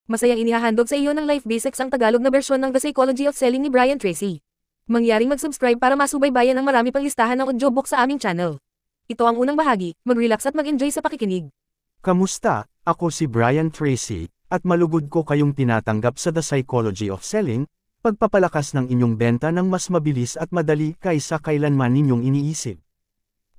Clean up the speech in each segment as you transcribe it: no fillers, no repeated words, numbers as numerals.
Masayang inihahandog sa iyo ng Life Basics ang Tagalog na bersyon ng The Psychology of Selling ni Brian Tracy. Mangyaring mag-subscribe para masubaybayan ang marami pang listahan ng audiobook sa aming channel. Ito ang unang bahagi, mag-relax at mag-enjoy sa pakikinig. Kamusta? Ako si Brian Tracy, at malugod ko kayong tinatanggap sa The Psychology of Selling, pagpapalakas ng inyong benta ng mas mabilis at madali kaysa kailanman ninyong iniisip.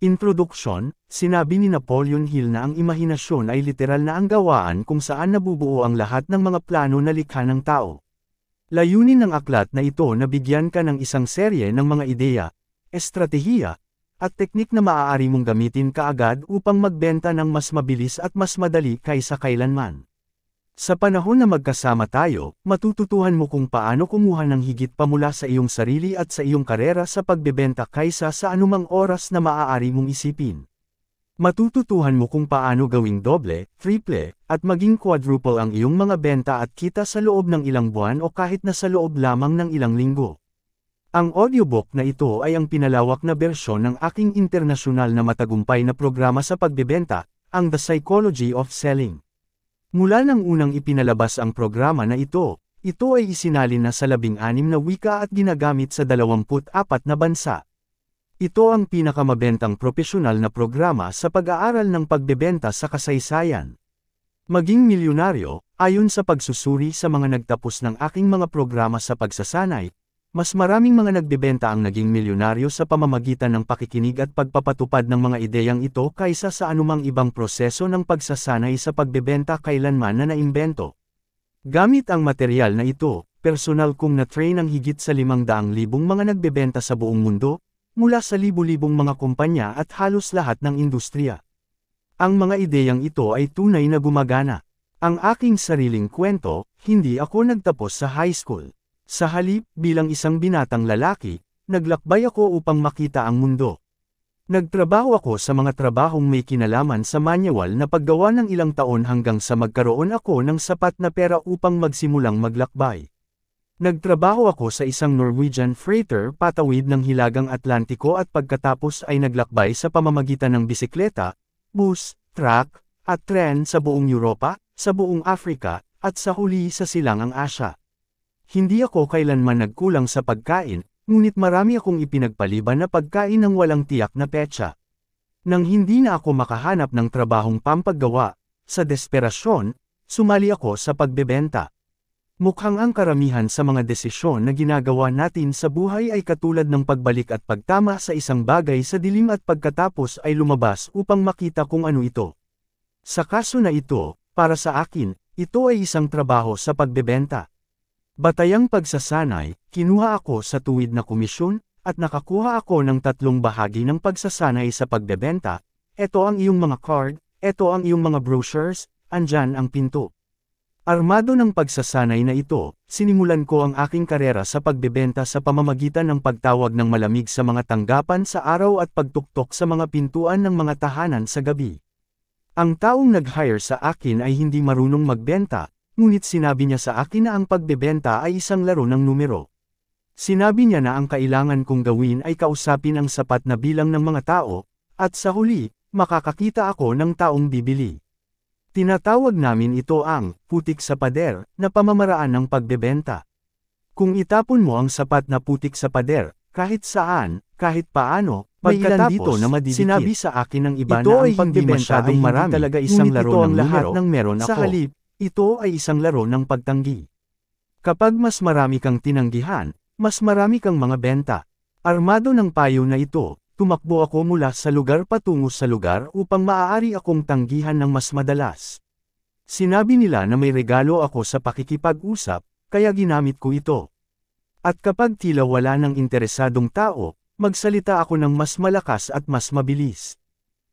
Introduction, sinabi ni Napoleon Hill na ang imahinasyon ay literal na ang gawaan kung saan nabubuo ang lahat ng mga plano na likha ng tao. Layunin ng aklat na ito na bigyan ka ng isang serye ng mga ideya, estratehiya, at teknik na maaari mong gamitin kaagad upang magbenta ng mas mabilis at mas madali kaysa kailanman. Sa panahon na magkasama tayo, matututuhan mo kung paano kumuha ng higit pa mula sa iyong sarili at sa iyong karera sa pagbebenta kaysa sa anumang oras na maaari mong isipin. Matututuhan mo kung paano gawing doble, triple, at maging quadruple ang iyong mga benta at kita sa loob ng ilang buwan o kahit na sa loob lamang ng ilang linggo. Ang audiobook na ito ay ang pinalawak na bersyon ng aking internasyonal na matagumpay na programa sa pagbebenta, ang The Psychology of Selling. Mula nang unang ipinalabas ang programa na ito ay isinalin na sa 16 na wika at ginagamit sa 24 na bansa. Ito ang pinakamabentang profesional na programa sa pag-aaral ng pagbebenta sa kasaysayan. Maging milyonaryo, ayon sa pagsusuri sa mga nagtapos ng aking mga programa sa pagsasanay, mas maraming mga nagbebenta ang naging milyonaryo sa pamamagitan ng pakikinig at pagpapatupad ng mga ideyang ito kaysa sa anumang ibang proseso ng pagsasanay sa pagbebenta kailanman na naimbento. Gamit ang material na ito, personal kong na-train ang higit sa 500,000 mga nagbebenta sa buong mundo, mula sa libu-libong mga kumpanya at halos lahat ng industriya. Ang mga ideyang ito ay tunay na gumagana. Ang aking sariling kwento, hindi ako nagtapos sa high school. Sa halip, bilang isang binatang lalaki, naglakbay ako upang makita ang mundo. Nagtrabaho ako sa mga trabahong may kinalaman sa manual na paggawa ng ilang taon hanggang sa magkaroon ako ng sapat na pera upang magsimulang maglakbay. Nagtrabaho ako sa isang Norwegian freighter patawid ng Hilagang Atlantiko at pagkatapos ay naglakbay sa pamamagitan ng bisikleta, bus, truck, at tren sa buong Europa, sa buong Africa, at sa huli sa silangang Asya. Hindi ako kailanman nagkulang sa pagkain, ngunit marami akong ipinagpaliban na pagkain ng walang tiyak na petsa. Nang hindi na ako makahanap ng trabahong pampaggawa, sa desperasyon, sumali ako sa pagbebenta. Mukhang ang karamihan sa mga desisyon na ginagawa natin sa buhay ay katulad ng pagbalik at pagtama sa isang bagay sa dilim at pagkatapos ay lumabas upang makita kung ano ito. Sa kaso na ito, para sa akin, ito ay isang trabaho sa pagbebenta. Batayang pagsasanay, kinuha ako sa tuwid na komisyon, at nakakuha ako ng 3 bahagi ng pagsasanay sa pagbebenta. Ito ang iyong mga card, ito ang iyong mga brochures, andyan ang pinto. Armado ng pagsasanay na ito, sinimulan ko ang aking karera sa pagbebenta sa pamamagitan ng pagtawag ng malamig sa mga tanggapan sa araw at pagtuktok sa mga pintuan ng mga tahanan sa gabi. Ang taong nag-hire sa akin ay hindi marunong magbenta, ngunit sinabi niya sa akin na ang pagbebenta ay isang laro ng numero. Sinabi niya na ang kailangan kong gawin ay kausapin ang sapat na bilang ng mga tao, at sa huli, makakakita ako ng taong bibili. Tinatawag namin ito ang putik sa pader na pamamaraan ng pagbebenta. Kung itapon mo ang sapat na putik sa pader, kahit saan, kahit paano, may ilan dito na madidikit. Sinabi sa akin ng iba na ang pagbebenta ay hindi talaga isang laro ng numero, ng meron ako. Sa halip, ito ay isang laro ng pagtanggi. Kapag mas marami kang tinanggihan, mas marami kang mga benta. Armado ng payo na ito, tumakbo ako mula sa lugar patungo sa lugar upang maaari akong tanggihan ng mas madalas. Sinabi nila na may regalo ako sa pakikipag-usap, kaya ginamit ko ito. At kapag tila wala ng interesadong tao, magsalita ako ng mas malakas at mas mabilis.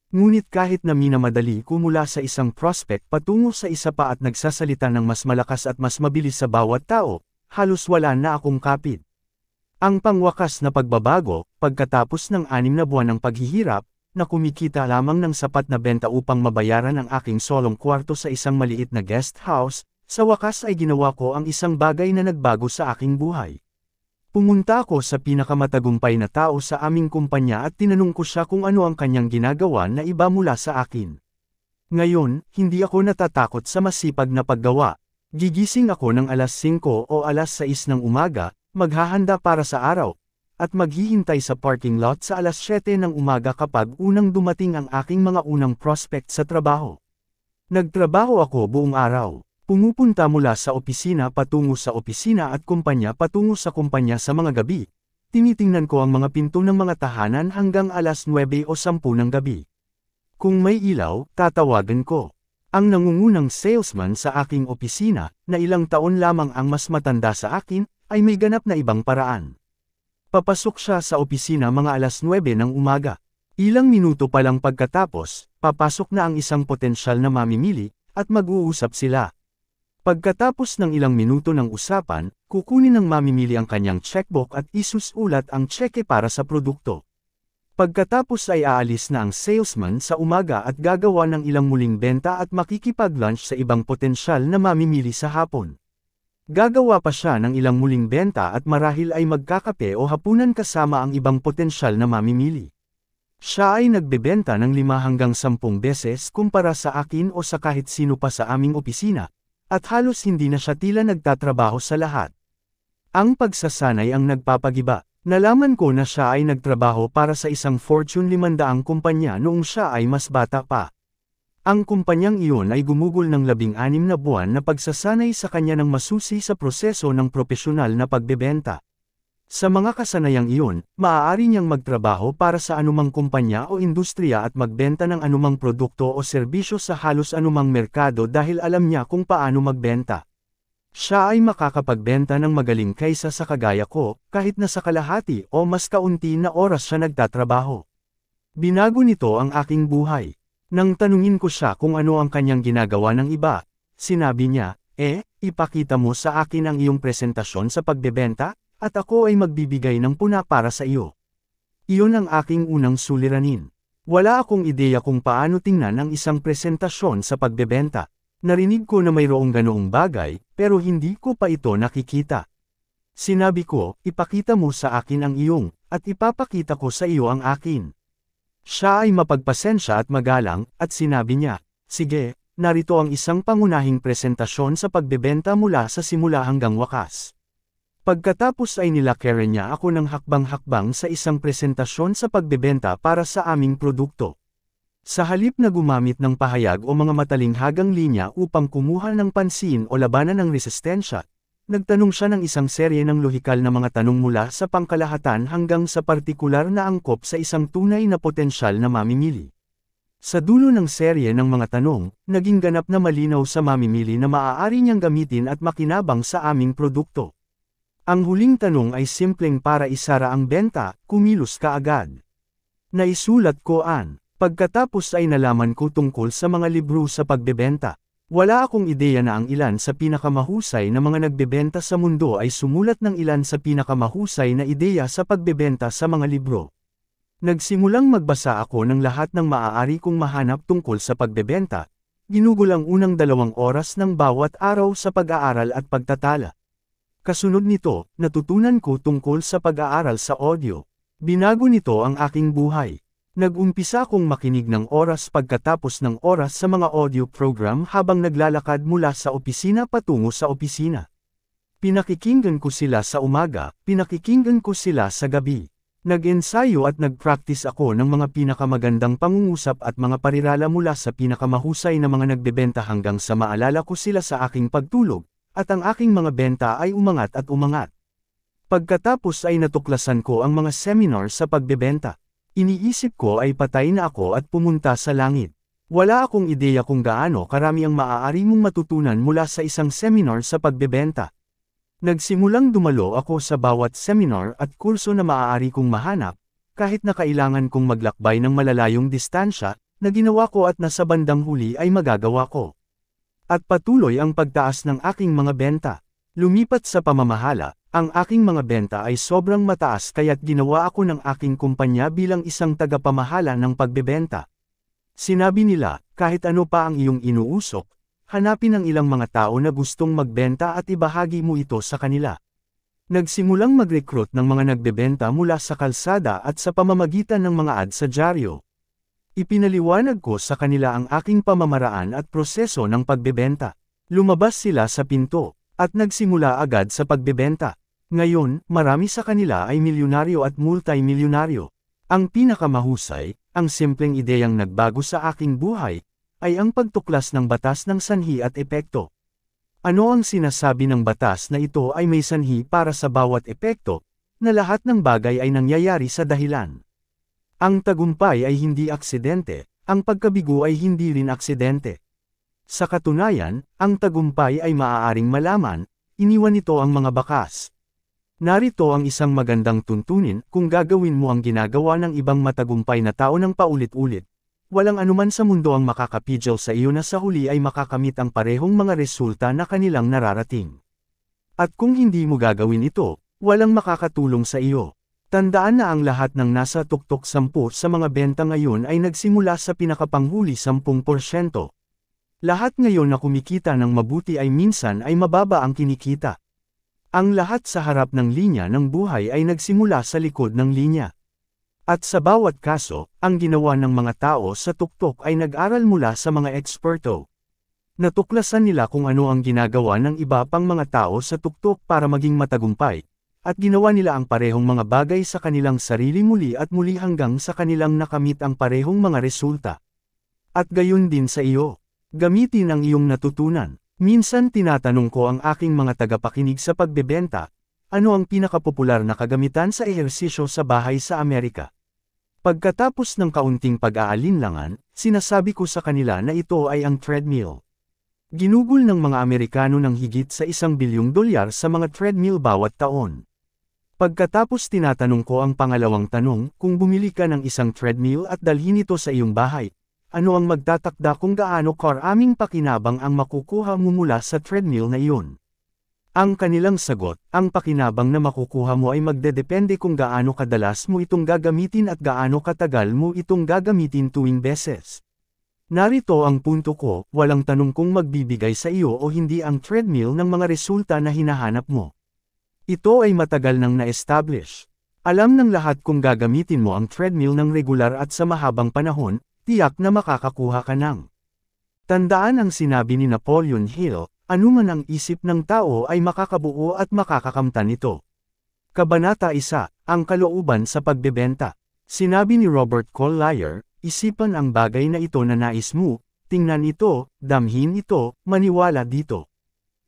Ngunit kahit na minamadali ko mula sa isang prospect patungo sa isa pa at nagsasalita ng mas malakas at mas mabilis sa bawat tao, halos wala na akong kapit. Ang pangwakas na pagbabago, pagkatapos ng 6 na buwan ng paghihirap, na kumikita lamang ng sapat na benta upang mabayaran ang aking solong kwarto sa isang maliit na guest house, sa wakas ay ginawa ko ang isang bagay na nagbago sa aking buhay. Pumunta ako sa pinakamatagumpay na tao sa aming kumpanya at tinanong ko siya kung ano ang kanyang ginagawa na iba mula sa akin. Ngayon, hindi ako natatakot sa masipag na paggawa. Gigising ako ng alas 5 o alas 6 ng umaga, maghahanda para sa araw, at maghihintay sa parking lot sa alas 7 ng umaga kapag unang dumating ang aking mga unang prospect sa trabaho. Nagtrabaho ako buong araw. Pumupunta mula sa opisina patungo sa opisina at kumpanya patungo sa kumpanya sa mga gabi. Tinitingnan ko ang mga pinto ng mga tahanan hanggang alas 9 o 10 ng gabi. Kung may ilaw, tatawagan ko. Ang nangungunang salesman sa aking opisina, na ilang taon lamang ang mas matanda sa akin, ay may ganap na ibang paraan. Papasok siya sa opisina mga alas 9 ng umaga. Ilang minuto pa lang pagkatapos, papasok na ang isang potensyal na mamimili, at mag-uusap sila. Pagkatapos ng ilang minuto ng usapan, kukunin ng mamimili ang kanyang checkbook at isusulat ang tseke para sa produkto. Pagkatapos ay aalis na ang salesman sa umaga at gagawa ng ilang muling benta at makikipag-lunch sa ibang potensyal na mamimili sa hapon. Gagawa pa siya ng ilang muling benta at marahil ay magkakape o hapunan kasama ang ibang potensyal na mamimili. Siya ay nagbebenta ng 5 hanggang 10 beses kumpara sa akin o sa kahit sino pa sa aming opisina, at halos hindi na siya tila nagtatrabaho sa lahat. Ang pagsasanay ang nagpapagiba. Nalaman ko na siya ay nagtrabaho para sa isang Fortune 500 kumpanya noong siya ay mas bata pa. Ang kumpanyang iyon ay gumugol ng 16 na buwan na pagsasanay sa kanya ng masusi sa proseso ng propesyonal na pagbebenta. Sa mga kasanayang iyon, maaari niyang magtrabaho para sa anumang kumpanya o industriya at magbenta ng anumang produkto o serbisyo sa halos anumang merkado dahil alam niya kung paano magbenta. Siya ay makakapagbenta ng magaling kaysa sa kagaya ko, kahit na sa kalahati o mas kaunti na oras siya nagtatrabaho. Binago nito ang aking buhay. Nang tanungin ko siya kung ano ang kanyang ginagawa ng iba, sinabi niya, ipakita mo sa akin ang iyong presentasyon sa pagbebenta, at ako ay magbibigay ng puna para sa iyo. Iyon ang aking unang suliranin. Wala akong ideya kung paano tingnan ang isang presentasyon sa pagbebenta. Narinig ko na mayroong ganoong bagay, pero hindi ko pa ito nakikita. Sinabi ko, ipakita mo sa akin ang iyong, at ipapakita ko sa iyo ang akin. Siya ay mapagpasensya at magalang, at sinabi niya, sige, narito ang isang pangunahing presentasyon sa pagbebenta mula sa simula hanggang wakas. Pagkatapos ay nilakaran niya ako ng hakbang-hakbang sa isang presentasyon sa pagbebenta para sa aming produkto. Sa halip na gumamit ng pahayag o mga matalinghagang linya upang kumuha ng pansin o labanan ng resistensya, nagtanong siya ng isang serye ng lohikal na mga tanong mula sa pangkalahatan hanggang sa partikular na angkop sa isang tunay na potensyal na mamimili. Sa dulo ng serye ng mga tanong, naging ganap na malinaw sa mamimili na maaari niyang gamitin at makinabang sa aming produkto. Ang huling tanong ay simpleng para isara ang benta, kumilos ka agad. Naisulat ko pagkatapos ay nalaman ko tungkol sa mga libro sa pagbebenta. Wala akong ideya na ang ilan sa pinakamahusay na mga nagbebenta sa mundo ay sumulat ng ilan sa pinakamahusay na ideya sa pagbebenta sa mga libro. Nagsimulang magbasa ako ng lahat ng maaari kong mahanap tungkol sa pagbebenta. Ginugol ang unang 2 oras ng bawat araw sa pag-aaral at pagtatala. Kasunod nito, natutunan ko tungkol sa pag-aaral sa audio. Binago nito ang aking buhay. Nag-umpisa kong makinig ng oras pagkatapos ng oras sa mga audio program habang naglalakad mula sa opisina patungo sa opisina. Pinakikinggan ko sila sa umaga, pinakikinggan ko sila sa gabi. Nag-ensayo at nag-practice ako ng mga pinakamagandang pangungusap at mga parirala mula sa pinakamahusay na mga nagbebenta hanggang sa maalala ko sila sa aking pagtulog, at ang aking mga benta ay umangat at umangat. Pagkatapos ay natuklasan ko ang mga seminar sa pagbebenta. Iniisip ko ay patay na ako at pumunta sa langit. Wala akong ideya kung gaano karami ang maaari mong matutunan mula sa isang seminar sa pagbebenta. Nagsimulang dumalo ako sa bawat seminar at kurso na maaari kong mahanap, kahit na kailangan kong maglakbay ng malalayong distansya, na ginawa ko at nasa bandang huli ay magagawa ko. At patuloy ang pagtaas ng aking mga benta. Lumipat sa pamamahala, ang aking mga benta ay sobrang mataas kaya't ginawa ako ng aking kumpanya bilang isang tagapamahala ng pagbebenta. Sinabi nila, kahit ano pa ang iyong inuusok, hanapin ang ilang mga tao na gustong magbenta at ibahagi mo ito sa kanila. Nagsimulang mag-recruit ng mga nagbebenta mula sa kalsada at sa pamamagitan ng mga ad sa dyaryo. Ipinaliwanag ko sa kanila ang aking pamamaraan at proseso ng pagbebenta. Lumabas sila sa pinto, at nagsimula agad sa pagbebenta. Ngayon, marami sa kanila ay milyonaryo at multimilyonaryo. Ang pinakamahusay, ang simpleng ideyang nagbago sa aking buhay, ay ang pagtuklas ng batas ng sanhi at epekto. Ano ang sinasabi ng batas na ito ay may sanhi para sa bawat epekto, na lahat ng bagay ay nangyayari sa dahilan. Ang tagumpay ay hindi aksidente, ang pagkabigo ay hindi rin aksidente. Sa katunayan, ang tagumpay ay maaaring malaman, iniwan nito ang mga bakas. Narito ang isang magandang tuntunin kung gagawin mo ang ginagawa ng ibang matagumpay na tao ng paulit-ulit. Walang anuman sa mundo ang makakapigil sa iyo na sa huli ay makakamit ang parehong mga resulta na kanilang nararating. At kung hindi mo gagawin ito, walang makakatulong sa iyo. Tandaan na ang lahat ng nasa tuktok 10 sa mga benta ngayon ay nagsimula sa pinakapanghuli 10%. Lahat ngayon na kumikita ng mabuti ay minsan ay mababa ang kinikita. Ang lahat sa harap ng linya ng buhay ay nagsimula sa likod ng linya. At sa bawat kaso, ang ginawa ng mga tao sa tuktok ay nag-aral mula sa mga eksperto. Natuklasan nila kung ano ang ginagawa ng iba pang mga tao sa tuktok para maging matagumpay, at ginawa nila ang parehong mga bagay sa kanilang sarili muli at muli hanggang sa kanilang nakamit ang parehong mga resulta. At gayon din sa iyo. Gamitin ang iyong natutunan. Minsan tinatanong ko ang aking mga tagapakinig sa pagbebenta, ano ang pinakapopular na kagamitan sa ehersisyo sa bahay sa Amerika? Pagkatapos ng kaunting pag-aalinlangan, sinasabi ko sa kanila na ito ay ang treadmill. Ginugol ng mga Amerikano ng higit sa $1 bilyong sa mga treadmill bawat taon. Pagkatapos tinatanong ko ang pangalawang tanong, kung bumili ka ng isang treadmill at dalhin ito sa iyong bahay, ano ang magtatakda kung gaano karaming pakinabang ang makukuha mo mula sa treadmill na iyon? Ang kanilang sagot, ang pakinabang na makukuha mo ay magdedepende kung gaano kadalas mo itong gagamitin at gaano katagal mo itong gagamitin tuwing beses. Narito ang punto ko, walang tanong kung magbibigay sa iyo o hindi ang treadmill ng mga resulta na hinahanap mo. Ito ay matagal nang na-establish. Alam ng lahat kung gagamitin mo ang treadmill ng regular at sa mahabang panahon, tiyak na makakakuha ka ng. Tandaan ang sinabi ni Napoleon Hill, anuman ang isip ng tao ay makakabuo at makakakamtan ito. Kabanata 1, ang kalooban sa pagbebenta. Sinabi ni Robert Collier, isipan ang bagay na ito na nais mo, tingnan ito, damhin ito, maniwala dito.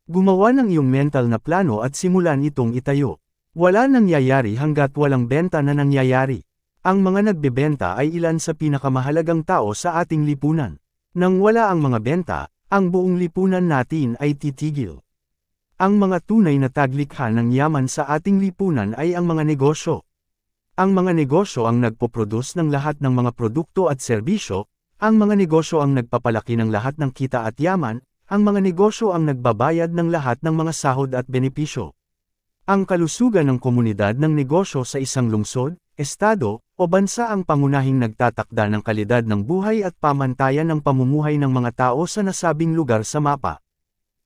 Gumawa ng iyong mental na plano at simulan itong itayo. Wala nangyayari hanggat walang benta na nangyayari. Ang mga nagbebenta ay ilan sa pinakamahalagang tao sa ating lipunan. Nang wala ang mga benta, ang buong lipunan natin ay titigil. Ang mga tunay na taglikha ng yaman sa ating lipunan ay ang mga negosyo. Ang mga negosyo ang nagpoproduce ng lahat ng mga produkto at serbisyo, ang mga negosyo ang nagpapalaki ng lahat ng kita at yaman, ang mga negosyo ang nagbabayad ng lahat ng mga sahod at benepisyo. Ang kalusugan ng komunidad ng negosyo sa isang lungsod, estado, o bansa ang pangunahing nagtatakda ng kalidad ng buhay at pamantayan ng pamumuhay ng mga tao sa nasabing lugar sa mapa.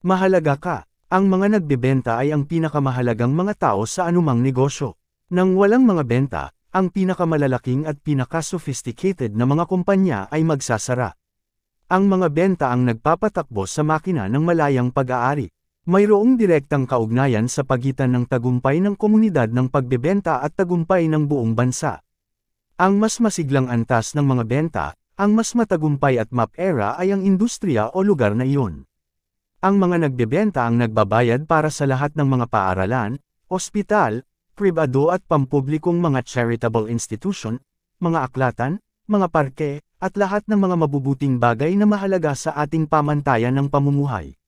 Mahalaga ka. Ang mga nagbebenta ay ang pinakamahalagang mga tao sa anumang negosyo. Nang walang mga benta, ang pinakamalalaking at pinaka-sophisticated na mga kumpanya ay magsasara. Ang mga benta ang nagpapatakbo sa makina ng malayang pag-aari. Mayroong direktang kaugnayan sa pagitan ng tagumpay ng komunidad ng pagbebenta at tagumpay ng buong bansa. Ang mas masiglang antas ng mga benta, ang mas matagumpay at map-era ay ang industriya o lugar na iyon. Ang mga nagbebenta ang nagbabayad para sa lahat ng mga paaralan, ospital, pribado at pampublikong mga charitable institution, mga aklatan, mga parke, at lahat ng mga mabubuting bagay na mahalaga sa ating pamantayan ng pamumuhay.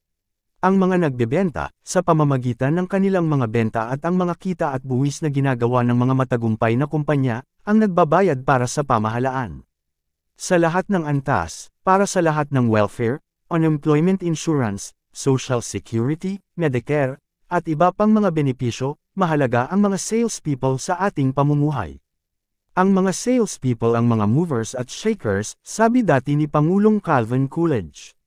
Ang mga nagbebenta, sa pamamagitan ng kanilang mga benta at ang mga kita at buwis na ginagawa ng mga matagumpay na kumpanya, ang nagbabayad para sa pamahalaan. Sa lahat ng antas, para sa lahat ng welfare, unemployment insurance, social security, Medicare, at iba pang mga benepisyo, mahalaga ang mga salespeople sa ating pamumuhay. Ang mga salespeople ang mga movers at shakers, sabi dati ni Pangulong Calvin Coolidge.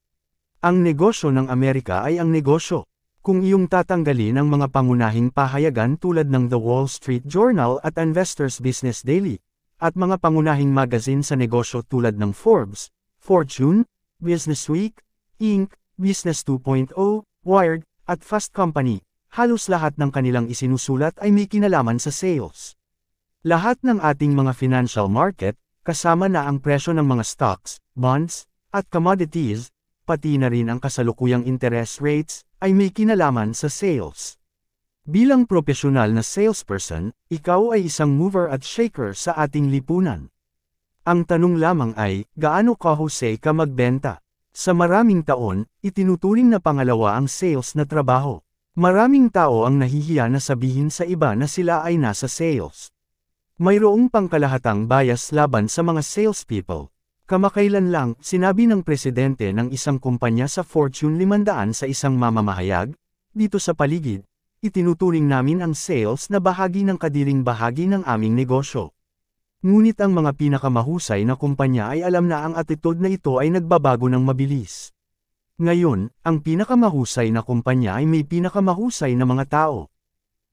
Ang negosyo ng Amerika ay ang negosyo. Kung iyong tatanggalin ang mga pangunahing pahayagan tulad ng The Wall Street Journal at Investors Business Daily, at mga pangunahing magazine sa negosyo tulad ng Forbes, Fortune, Businessweek, Inc., Business 2.0, Wired, at Fast Company, halos lahat ng kanilang isinusulat ay may kinalaman sa sales. Lahat ng ating mga financial market, kasama na ang presyo ng mga stocks, bonds, at commodities, pati na rin ang kasalukuyang interest rates, ay may kinalaman sa sales. Bilang profesional na salesperson, ikaw ay isang mover at shaker sa ating lipunan. Ang tanong lamang ay, gaano kahusay ka magbenta? Sa maraming taon, itinuturing na pangalawa ang sales na trabaho. Maraming tao ang nahihiya na sabihin sa iba na sila ay nasa sales. Mayroong pangkalahatang bias laban sa mga salespeople. Kamakailan lang, sinabi ng presidente ng isang kumpanya sa Fortune 500 sa isang mamamahayag, dito sa paligid, itinuturing namin ang sales na bahagi ng kadiring bahagi ng aming negosyo. Ngunit ang mga pinakamahusay na kumpanya ay alam na ang attitude na ito ay nagbabago ng mabilis. Ngayon, ang pinakamahusay na kumpanya ay may pinakamahusay na mga tao.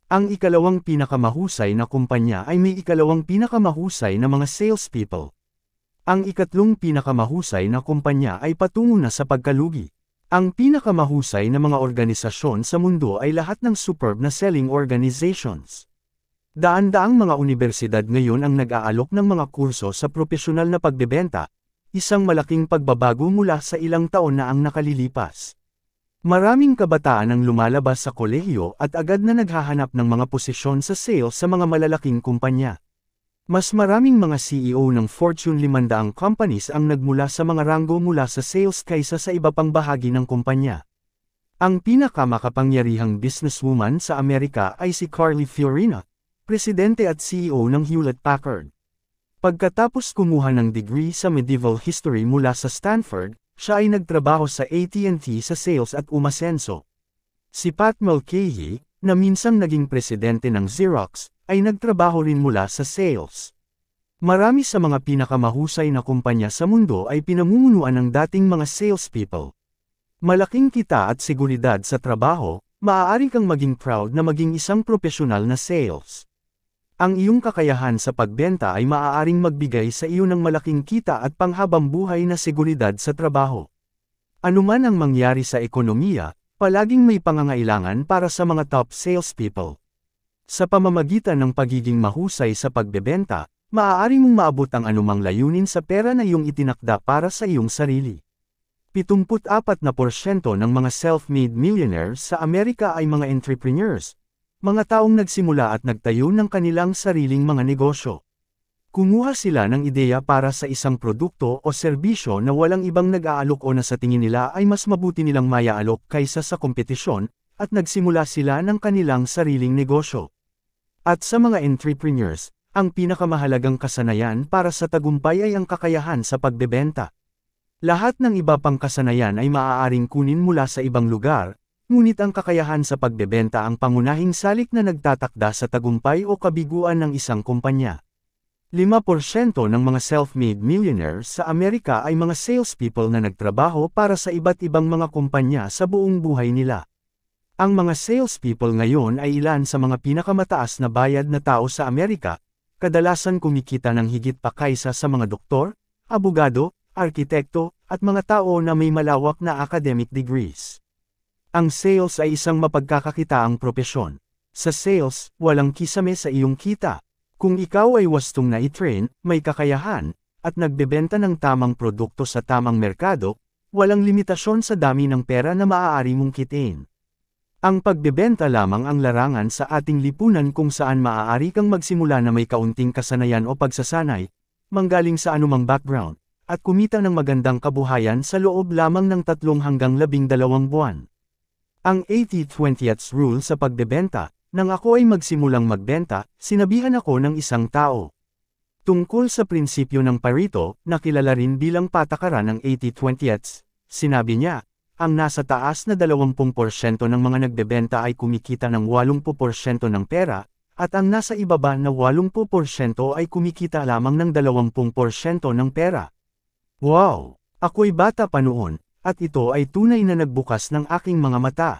Ang ikalawang pinakamahusay na kumpanya ay may ikalawang pinakamahusay na mga salespeople. Ang ikatlong pinakamahusay na kumpanya ay patungo na sa pagkalugi. Ang pinakamahusay na mga organisasyon sa mundo ay lahat ng superb na selling organizations. Daan-daang mga universidad ngayon ang nag-aalok ng mga kurso sa profesional na pagbebenta, isang malaking pagbabago mula sa ilang taon na ang nakalilipas. Maraming kabataan ang lumalabas sa kolehiyo at agad na naghahanap ng mga posisyon sa sales sa mga malalaking kumpanya. Mas maraming mga CEO ng Fortune 500 companies ang nagmula sa mga ranggo mula sa sales kaysa sa iba pang bahagi ng kumpanya. Ang pinakamakapangyarihang businesswoman sa Amerika ay si Carly Fiorina, presidente at CEO ng Hewlett-Packard. Pagkatapos kumuha ng degree sa medieval history mula sa Stanford, siya ay nagtrabaho sa AT&T sa sales at umasenso. Si Pat Mulcahy, na minsang naging presidente ng Xerox, ay nagtrabaho rin mula sa sales. Marami sa mga pinakamahusay na kumpanya sa mundo ay pinamumunuan ng dating mga salespeople. Malaking kita at seguridad sa trabaho, maaari kang maging proud na maging isang profesional na sales. Ang iyong kakayahan sa pagbenta ay maaaring magbigay sa iyo ng malaking kita at panghabang buhay na seguridad sa trabaho. Anuman ang mangyari sa ekonomiya, palaging may pangangailangan para sa mga top salespeople. Sa pamamagitan ng pagiging mahusay sa pagbebenta, maaari mong maabot ang anumang layunin sa pera na iyong itinakda para sa iyong sarili. 74% ng mga self-made millionaires sa Amerika ay mga entrepreneurs, mga taong nagsimula at nagtayo ng kanilang sariling mga negosyo. Kumuha sila ng ideya para sa isang produkto o serbisyo na walang ibang nag-aalok o na sa tingin nila ay mas mabuti nilang maya-alok kaysa sa kompetisyon, at nagsimula sila ng kanilang sariling negosyo. At sa mga entrepreneurs, ang pinakamahalagang kasanayan para sa tagumpay ay ang kakayahan sa pagbebenta. Lahat ng iba pang kasanayan ay maaaring kunin mula sa ibang lugar, ngunit ang kakayahan sa pagbebenta ang pangunahing salik na nagtatakda sa tagumpay o kabiguan ng isang kumpanya. 5% ng mga self-made millionaires sa Amerika ay mga salespeople na nagtrabaho para sa iba't ibang mga kumpanya sa buong buhay nila. Ang mga salespeople ngayon ay ilan sa mga pinakamataas na bayad na tao sa Amerika, kadalasan kumikita ng higit pa kaysa sa mga doktor, abogado, arkitekto, at mga tao na may malawak na academic degrees. Ang sales ay isang mapagkakakitaang propesyon. Sa sales, walang kisame sa iyong kita. Kung ikaw ay wastong na i-train, may kakayahan, at nagbebenta ng tamang produkto sa tamang merkado, walang limitasyon sa dami ng pera na maaari mong kitain. Ang pagbebenta lamang ang larangan sa ating lipunan kung saan maaari kang magsimula na may kaunting kasanayan o pagsasanay, manggaling sa anumang background, at kumita ng magandang kabuhayan sa loob lamang ng 3 hanggang 12 buwan. Ang 80-20 rule sa pagbebenta, nang ako ay magsimulang magbenta, sinabihan ako ng isang tao. Tungkol sa prinsipyo ng Pareto, na kilala rin bilang patakaran ng 80-20, sinabi niya, ang nasa taas na 20% ng mga nagbebenta ay kumikita ng 80% ng pera, at ang nasa ibaba na 80% ay kumikita lamang ng 20% ng pera. Wow! Ako'y bata pa noon, at ito ay tunay na nagbukas ng aking mga mata.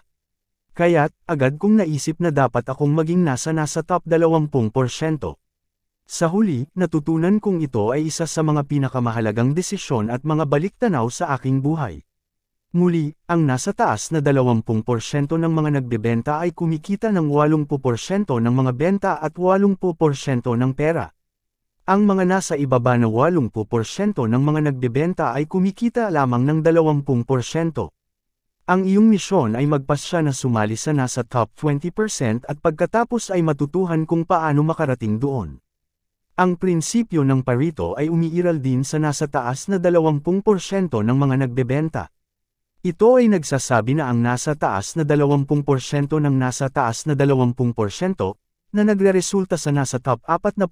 Kaya't, agad kong naisip na dapat akong maging nasa top 20%. Sa huli, natutunan kong ito ay isa sa mga pinakamahalagang desisyon at mga baliktanaw sa aking buhay. Muli, ang nasa taas na 20% ng mga nagbebenta ay kumikita ng 80% ng mga benta at 80% ng pera. Ang mga nasa ibaba na 80% ng mga nagbebenta ay kumikita lamang ng 20%. Ang iyong misyon ay magpasya na sumali sa nasa top 20% at pagkatapos ay matutuhan kung paano makarating doon. Ang prinsipyo ng Pareto ay umiiral din sa nasa taas na 20% ng mga nagbebenta. Ito ay nagsasabi na ang nasa taas na 20% ng nasa taas na 20% na nagreresulta sa nasa top 4%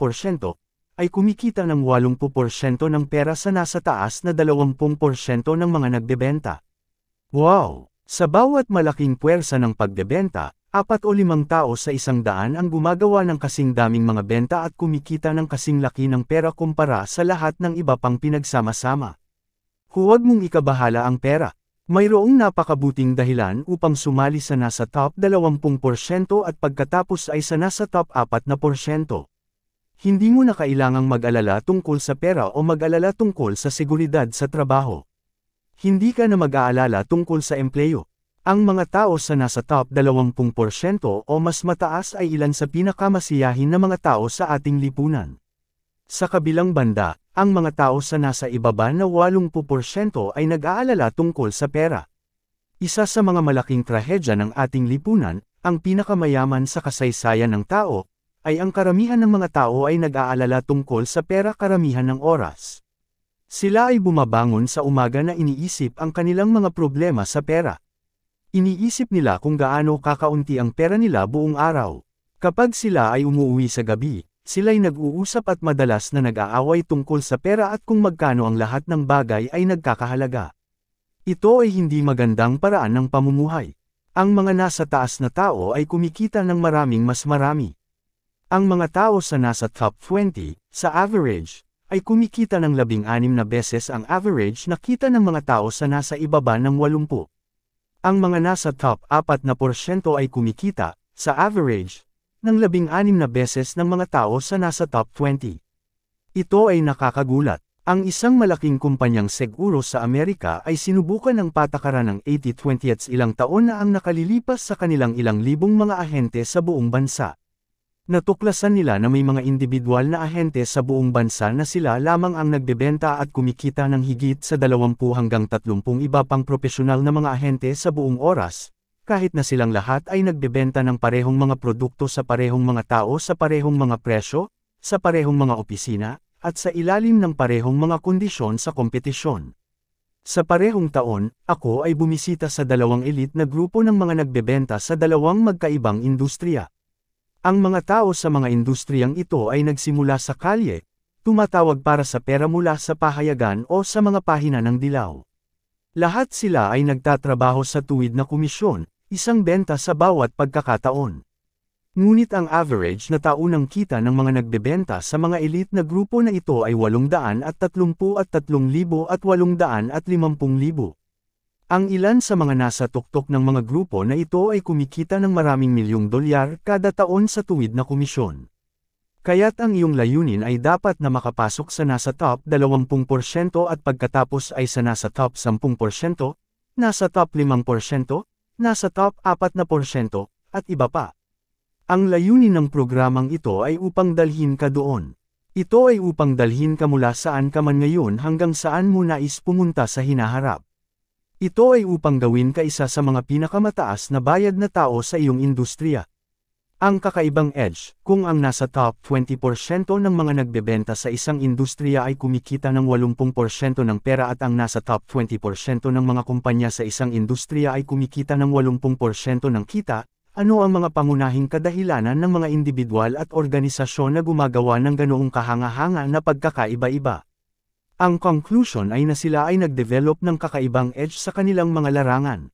ay kumikita ng 80% ng pera sa nasa taas na 20% ng mga nagbebenta. Wow! Sa bawat malaking puwersa ng pagbebenta, 4 o 5 tao sa 100 ang gumagawa ng kasing daming mga benta at kumikita ng kasing laki ng pera kumpara sa lahat ng iba pang pinagsama-sama. Huwag mong ikabahala ang pera. Mayroong napakabuting dahilan upang sumali sa nasa top 20% at pagkatapos ay sa nasa top 4%. Hindi mo na kailangang mag-alala tungkol sa pera o mag-alala tungkol sa seguridad sa trabaho. Hindi ka na mag-aalala tungkol sa empleyo. Ang mga tao sa nasa top 20% o mas mataas ay ilan sa pinakamasiyahin na mga tao sa ating lipunan. Sa kabilang banda, ang mga tao sa nasa ibaba na 80% ay nag-aalala tungkol sa pera. Isa sa mga malaking trahedya ng ating lipunan, ang pinakamayaman sa kasaysayan ng tao, ay ang karamihan ng mga tao ay nag-aalala tungkol sa pera karamihan ng oras. Sila ay bumabangon sa umaga na iniisip ang kanilang mga problema sa pera. Iniisip nila kung gaano kakaunti ang pera nila buong araw. Kapag sila ay umuwi sa gabi, sila'y nag-uusap at madalas na nag-aaway tungkol sa pera at kung magkano ang lahat ng bagay ay nagkakahalaga. Ito ay hindi magandang paraan ng pamumuhay. Ang mga nasa taas na tao ay kumikita ng maraming mas marami. Ang mga tao sa nasa top 20, sa average, ay kumikita ng 16 na beses ang average na kita ng mga tao sa nasa ibaba ng 80. Ang mga nasa top 4% ay kumikita, sa average, ng 16 na beses ng mga tao sa nasa top 20. Ito ay nakakagulat. Ang isang malaking kumpanyang seguro sa Amerika ay sinubukan ng patakaran ng 80-20 at ilang taon na ang nakalilipas sa kanilang ilang libong mga ahente sa buong bansa. Natuklasan nila na may mga individual na ahente sa buong bansa na sila lamang ang nagbebenta at kumikita ng higit sa 20 hanggang 30 iba pang propesyonal na mga ahente sa buong oras, kahit na silang lahat ay nagbebenta ng parehong mga produkto sa parehong mga tao sa parehong mga presyo, sa parehong mga opisina, at sa ilalim ng parehong mga kondisyon sa kompetisyon. Sa parehong taon, ako ay bumisita sa 2 elite na grupo ng mga nagbebenta sa 2 magkaibang industriya. Ang mga tao sa mga industriyang ito ay nagsimula sa kalye, tumatawag para sa pera mula sa pahayagan o sa mga pahina ng dilaw. Lahat sila ay nagtatrabaho sa tuwid na komisyon, isang benta sa bawat pagkakataon. Ngunit ang average na taunang kita ng mga nagbebenta sa mga elite na grupo na ito ay 830 at 3,000 at 850,000. Ang ilan sa mga nasa tuktok ng mga grupo na ito ay kumikita ng maraming milyong dolyar kada taon sa tuwid na komisyon. Kaya't ang iyong layunin ay dapat na makapasok sa nasa top 20% at pagkatapos ay sa nasa top 10%, nasa top 5%, nasa top 4%, at iba pa. Ang layunin ng programang ito ay upang dalhin ka doon. Ito ay upang dalhin ka mula saan ka man ngayon hanggang saan mo nais pumunta sa hinaharap. Ito ay upang gawin ka isa sa mga pinakamataas na bayad na tao sa iyong industriya. Ang kakaibang edge, kung ang nasa top 20% ng mga nagbebenta sa isang industriya ay kumikita ng 80% ng pera at ang nasa top 20% ng mga kumpanya sa isang industriya ay kumikita ng 80% ng kita, ano ang mga pangunahing kadahilanan ng mga individual at organisasyon na gumagawa ng ganoong kahanga-hanga na pagkakaiba-iba? Ang conclusion ay na sila ay nag-develop ng kakaibang edge sa kanilang mga larangan.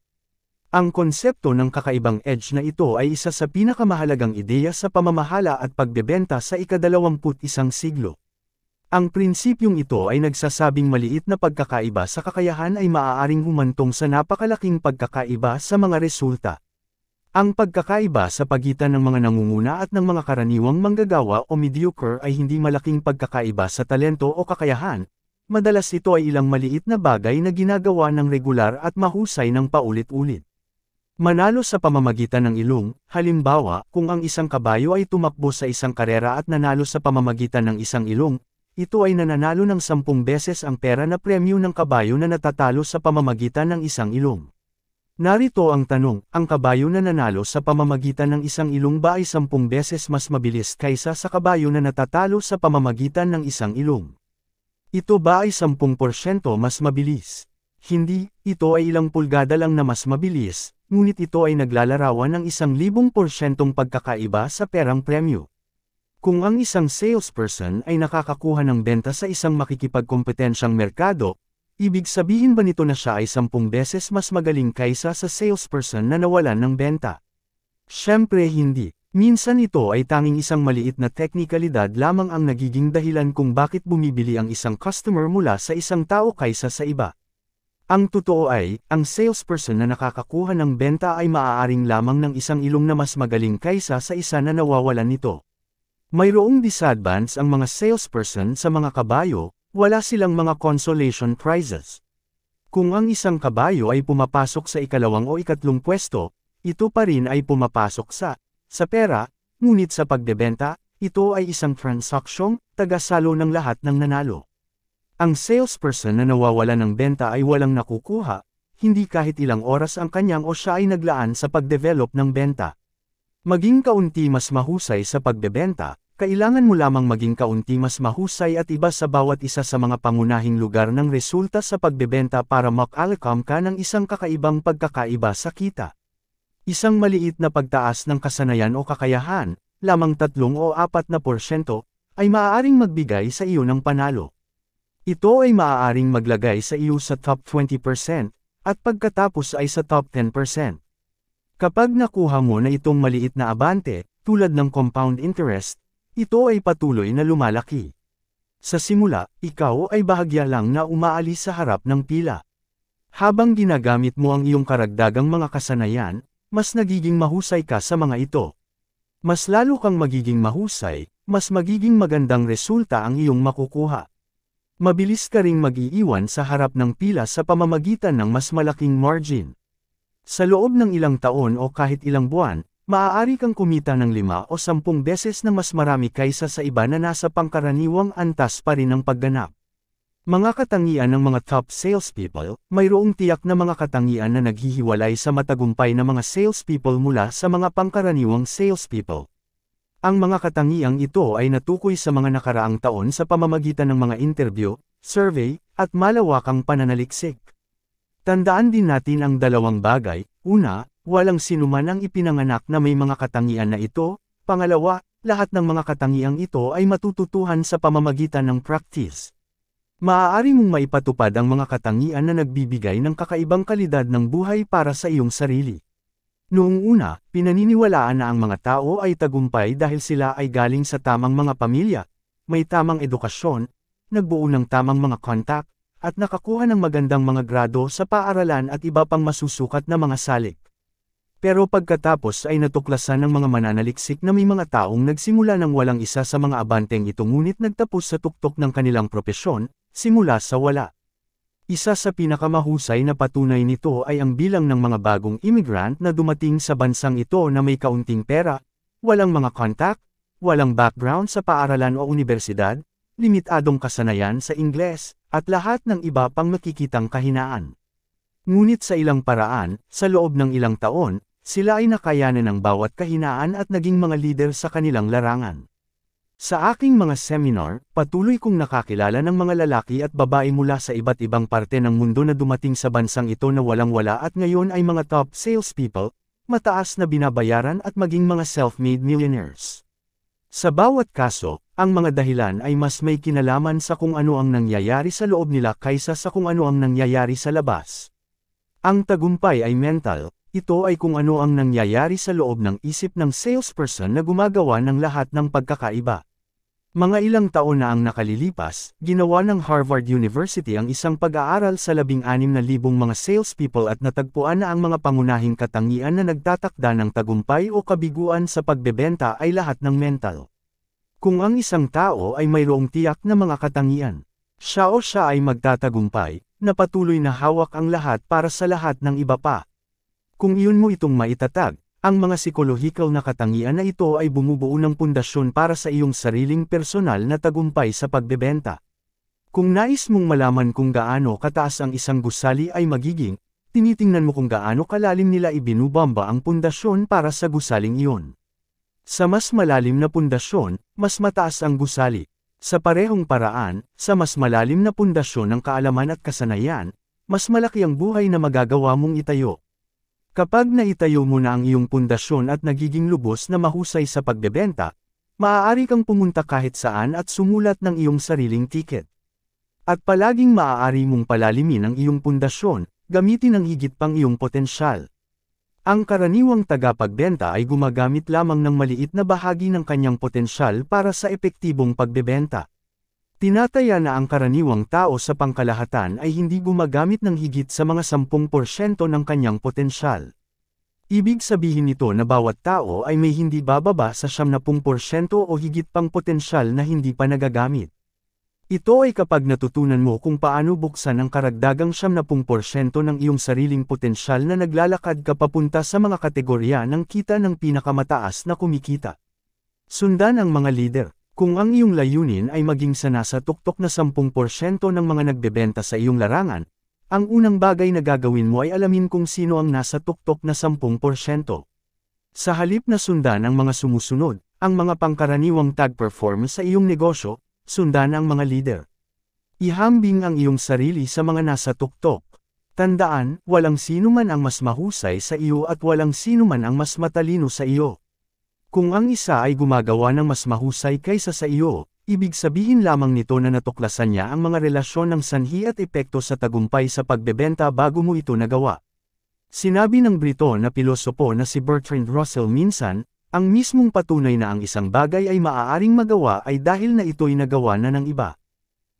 Ang konsepto ng kakaibang edge na ito ay isa sa pinakamahalagang ideya sa pamamahala at pagbebenta sa ika-21 siglo. Ang prinsipyong ito ay nagsasabing maliit na pagkakaiba sa kakayahan ay maaaring humantong sa napakalaking pagkakaiba sa mga resulta. Ang pagkakaiba sa pagitan ng mga nangunguna at ng mga karaniwang manggagawa o mediocre ay hindi malaking pagkakaiba sa talento o kakayahan, madalas ito ay ilang maliit na bagay na ginagawa ng regular at mahusay ng paulit-ulit. Manalo sa pamamagitan ng ilong, halimbawa, kung ang isang kabayo ay tumakbo sa isang karera at nanalo sa pamamagitan ng isang ilong, ito ay nananalo ng 10 beses ang pera na premyo ng kabayo na natatalo sa pamamagitan ng isang ilong. Narito ang tanong, ang kabayo na nanalo sa pamamagitan ng isang ilong ba ay 10 beses mas mabilis kaysa sa kabayo na natatalo sa pamamagitan ng isang ilong? Ito ba ay 10% mas mabilis? Hindi, ito ay ilang pulgada lang na mas mabilis, ngunit ito ay naglalarawan ng 1,000% pagkakaiba sa perang premyo. Kung ang isang salesperson ay nakakakuha ng benta sa isang makikipagkompetensyang merkado, ibig sabihin ba nito na siya ay 10 beses mas magaling kaysa sa salesperson na nawalan ng benta? Siyempre hindi. Minsan ito ay tanging isang maliit na teknikalidad lamang ang nagiging dahilan kung bakit bumibili ang isang customer mula sa isang tao kaysa sa iba. Ang totoo ay, ang salesperson na nakakakuha ng benta ay maaaring lamang ng isang ilong na mas magaling kaysa sa isa na nawawalan nito. Mayroong disadvantage ang mga salesperson sa mga kabayo, wala silang mga consolation prizes. Kung ang isang kabayo ay pumapasok sa ikalawang o ikatlong pwesto, ito pa rin ay pumapasok sa pera, ngunit sa pagbebenta, ito ay isang transaksyong tagasalo ng lahat ng nanalo. Ang salesperson na nawawala ng benta ay walang nakukuha, hindi kahit ilang oras ang kanyang o siya ay naglaan sa pagdevelop ng benta. Maging kaunti mas mahusay sa pagbebenta, kailangan mo lamang maging kaunti mas mahusay at iba sa bawat isa sa mga pangunahing lugar ng resulta sa pagbebenta para makalakam ka ng isang kakaibang pagkakaiba sa kita. Isang maliit na pagtaas ng kasanayan o kakayahan, lamang 3 o 4%, ay maaaring magbigay sa iyo ng panalo. Ito ay maaaring maglagay sa iyo sa top 20%, at pagkatapos ay sa top 10%. Kapag nakuha mo na itong maliit na abante, tulad ng compound interest, ito ay patuloy na lumalaki. Sa simula, ikaw ay bahagya lang na umaalis sa harap ng pila. Habang ginagamit mo ang iyong karagdagang mga kasanayan, mas nagiging mahusay ka sa mga ito. Mas lalo kang magiging mahusay, mas magiging magandang resulta ang iyong makukuha. Mabilis ka ring mag-iiwan sa harap ng pila sa pamamagitan ng mas malaking margin. Sa loob ng ilang taon o kahit ilang buwan, maaari kang kumita ng 5 o 10 beses na mas marami kaysa sa iba na nasa pangkaraniwang antas pa rin ng pagganap. Mga katangian ng mga top salespeople, mayroong tiyak na mga katangian na naghihiwalay sa matagumpay na mga salespeople mula sa mga pangkaraniwang salespeople. Ang mga katangiang ito ay natukoy sa mga nakaraang taon sa pamamagitan ng mga interview, survey, at malawakang pananaliksik. Tandaan din natin ang 2 bagay. Una, walang sinuman ang ipinanganak na may mga katangian na ito. Pangalawa, lahat ng mga katangiang ito ay matututuhan sa pamamagitan ng practice. Maaari mong maipatupad ang mga katangian na nagbibigay ng kakaibang kalidad ng buhay para sa iyong sarili. Noong una, pinaniniwalaan na ang mga tao ay tagumpay dahil sila ay galing sa tamang mga pamilya, may tamang edukasyon, nagbuo ng tamang mga kontak, at nakakuha ng magandang mga grado sa paaralan at iba pang masusukat na mga salik. Pero pagkatapos ay natuklasan ng mga mananaliksik na may mga taong nagsimula ng walang isa sa mga abanteng ito ngunit nagtapos sa tuktok ng kanilang propesyon, simula sa wala. Isa sa pinakamahusay na patunay nito ay ang bilang ng mga bagong immigrant na dumating sa bansang ito na may kaunting pera, walang mga kontak, walang background sa paaralan o universidad, limitadong kasanayan sa Ingles, at lahat ng iba pang makikitang kahinaan. Ngunit sa ilang paraan, sa loob ng ilang taon, sila ay nakayanan ng bawat kahinaan at naging mga leader sa kanilang larangan. Sa aking mga seminar, patuloy kong nakakilala ng mga lalaki at babae mula sa iba't ibang parte ng mundo na dumating sa bansang ito na walang-wala at ngayon ay mga top salespeople, mataas na binabayaran at maging mga self-made millionaires. Sa bawat kaso, ang mga dahilan ay mas may kinalaman sa kung ano ang nangyayari sa loob nila kaysa sa kung ano ang nangyayari sa labas. Ang tagumpay ay mental, ito ay kung ano ang nangyayari sa loob ng isip ng salesperson na gumagawa ng lahat ng pagkakaiba. Mga ilang taon na ang nakalilipas, ginawa ng Harvard University ang isang pag-aaral sa 16,000 mga salespeople at natagpuan na ang mga pangunahing katangian na nagtatakda ng tagumpay o kabiguan sa pagbebenta ay lahat ng mental. Kung ang isang tao ay mayroong tiyak na mga katangian, Siya o siya ay magtatagumpay, na patuloy na hawak ang lahat para sa lahat ng iba pa. Kung iyon mo itong maitatag, ang mga psikolohikal na katangian na ito ay bumubuo ng pundasyon para sa iyong sariling personal na tagumpay sa pagbebenta. Kung nais mong malaman kung gaano kataas ang isang gusali ay magiging, tinitingnan mo kung gaano kalalim nila ibinubomba ang pundasyon para sa gusaling iyon. Sa mas malalim na pundasyon, mas mataas ang gusali. Sa parehong paraan, sa mas malalim na pundasyon ng kaalaman at kasanayan, mas malaki ang buhay na magagawa mong itayo. Kapag naitayo mo na ang iyong pundasyon at nagiging lubos na mahusay sa pagbebenta, maaari kang pumunta kahit saan at sumulat ng iyong sariling tiket. At palaging maaari mong palalimin ang iyong pundasyon, gamitin ang higit pang iyong potensyal. Ang karaniwang tagapagbenta ay gumagamit lamang ng maliit na bahagi ng kanyang potensyal para sa epektibong pagbebenta. Tinataya na ang karaniwang tao sa pangkalahatan ay hindi gumagamit ng higit sa mga 10% ng kanyang potensyal. Ibig sabihin nito na bawat tao ay may hindi bababa sa 70% o higit pang potensyal na hindi pa nagagamit. Ito ay kapag natutunan mo kung paano buksan ang karagdagang 70% ng iyong sariling potensyal na naglalakad ka papunta sa mga kategorya ng kita ng pinakamataas na kumikita. Sundan ang mga leader. Kung ang iyong layunin ay maging sa nasa tuktok na 10% ng mga nagbebenta sa iyong larangan, ang unang bagay na gagawin mo ay alamin kung sino ang nasa tuktok na 10%. Sa halip na sundan ang mga sumusunod, ang mga pangkaraniwang tag performance sa iyong negosyo, sundan ang mga leader. Ihambing ang iyong sarili sa mga nasa tuktok. Tandaan, walang sino man ang mas mahusay sa iyo at walang sino man ang mas matalino sa iyo. Kung ang isa ay gumagawa ng mas mahusay kaysa sa iyo, ibig sabihin lamang nito na natuklasan niya ang mga relasyon ng sanhi at epekto sa tagumpay sa pagbebenta bago mo ito nagawa. Sinabi ng Brito na pilosopo na si Bertrand Russell minsan, ang mismong patunay na ang isang bagay ay maaaring magawa ay dahil na ito'y nagawa na ng iba.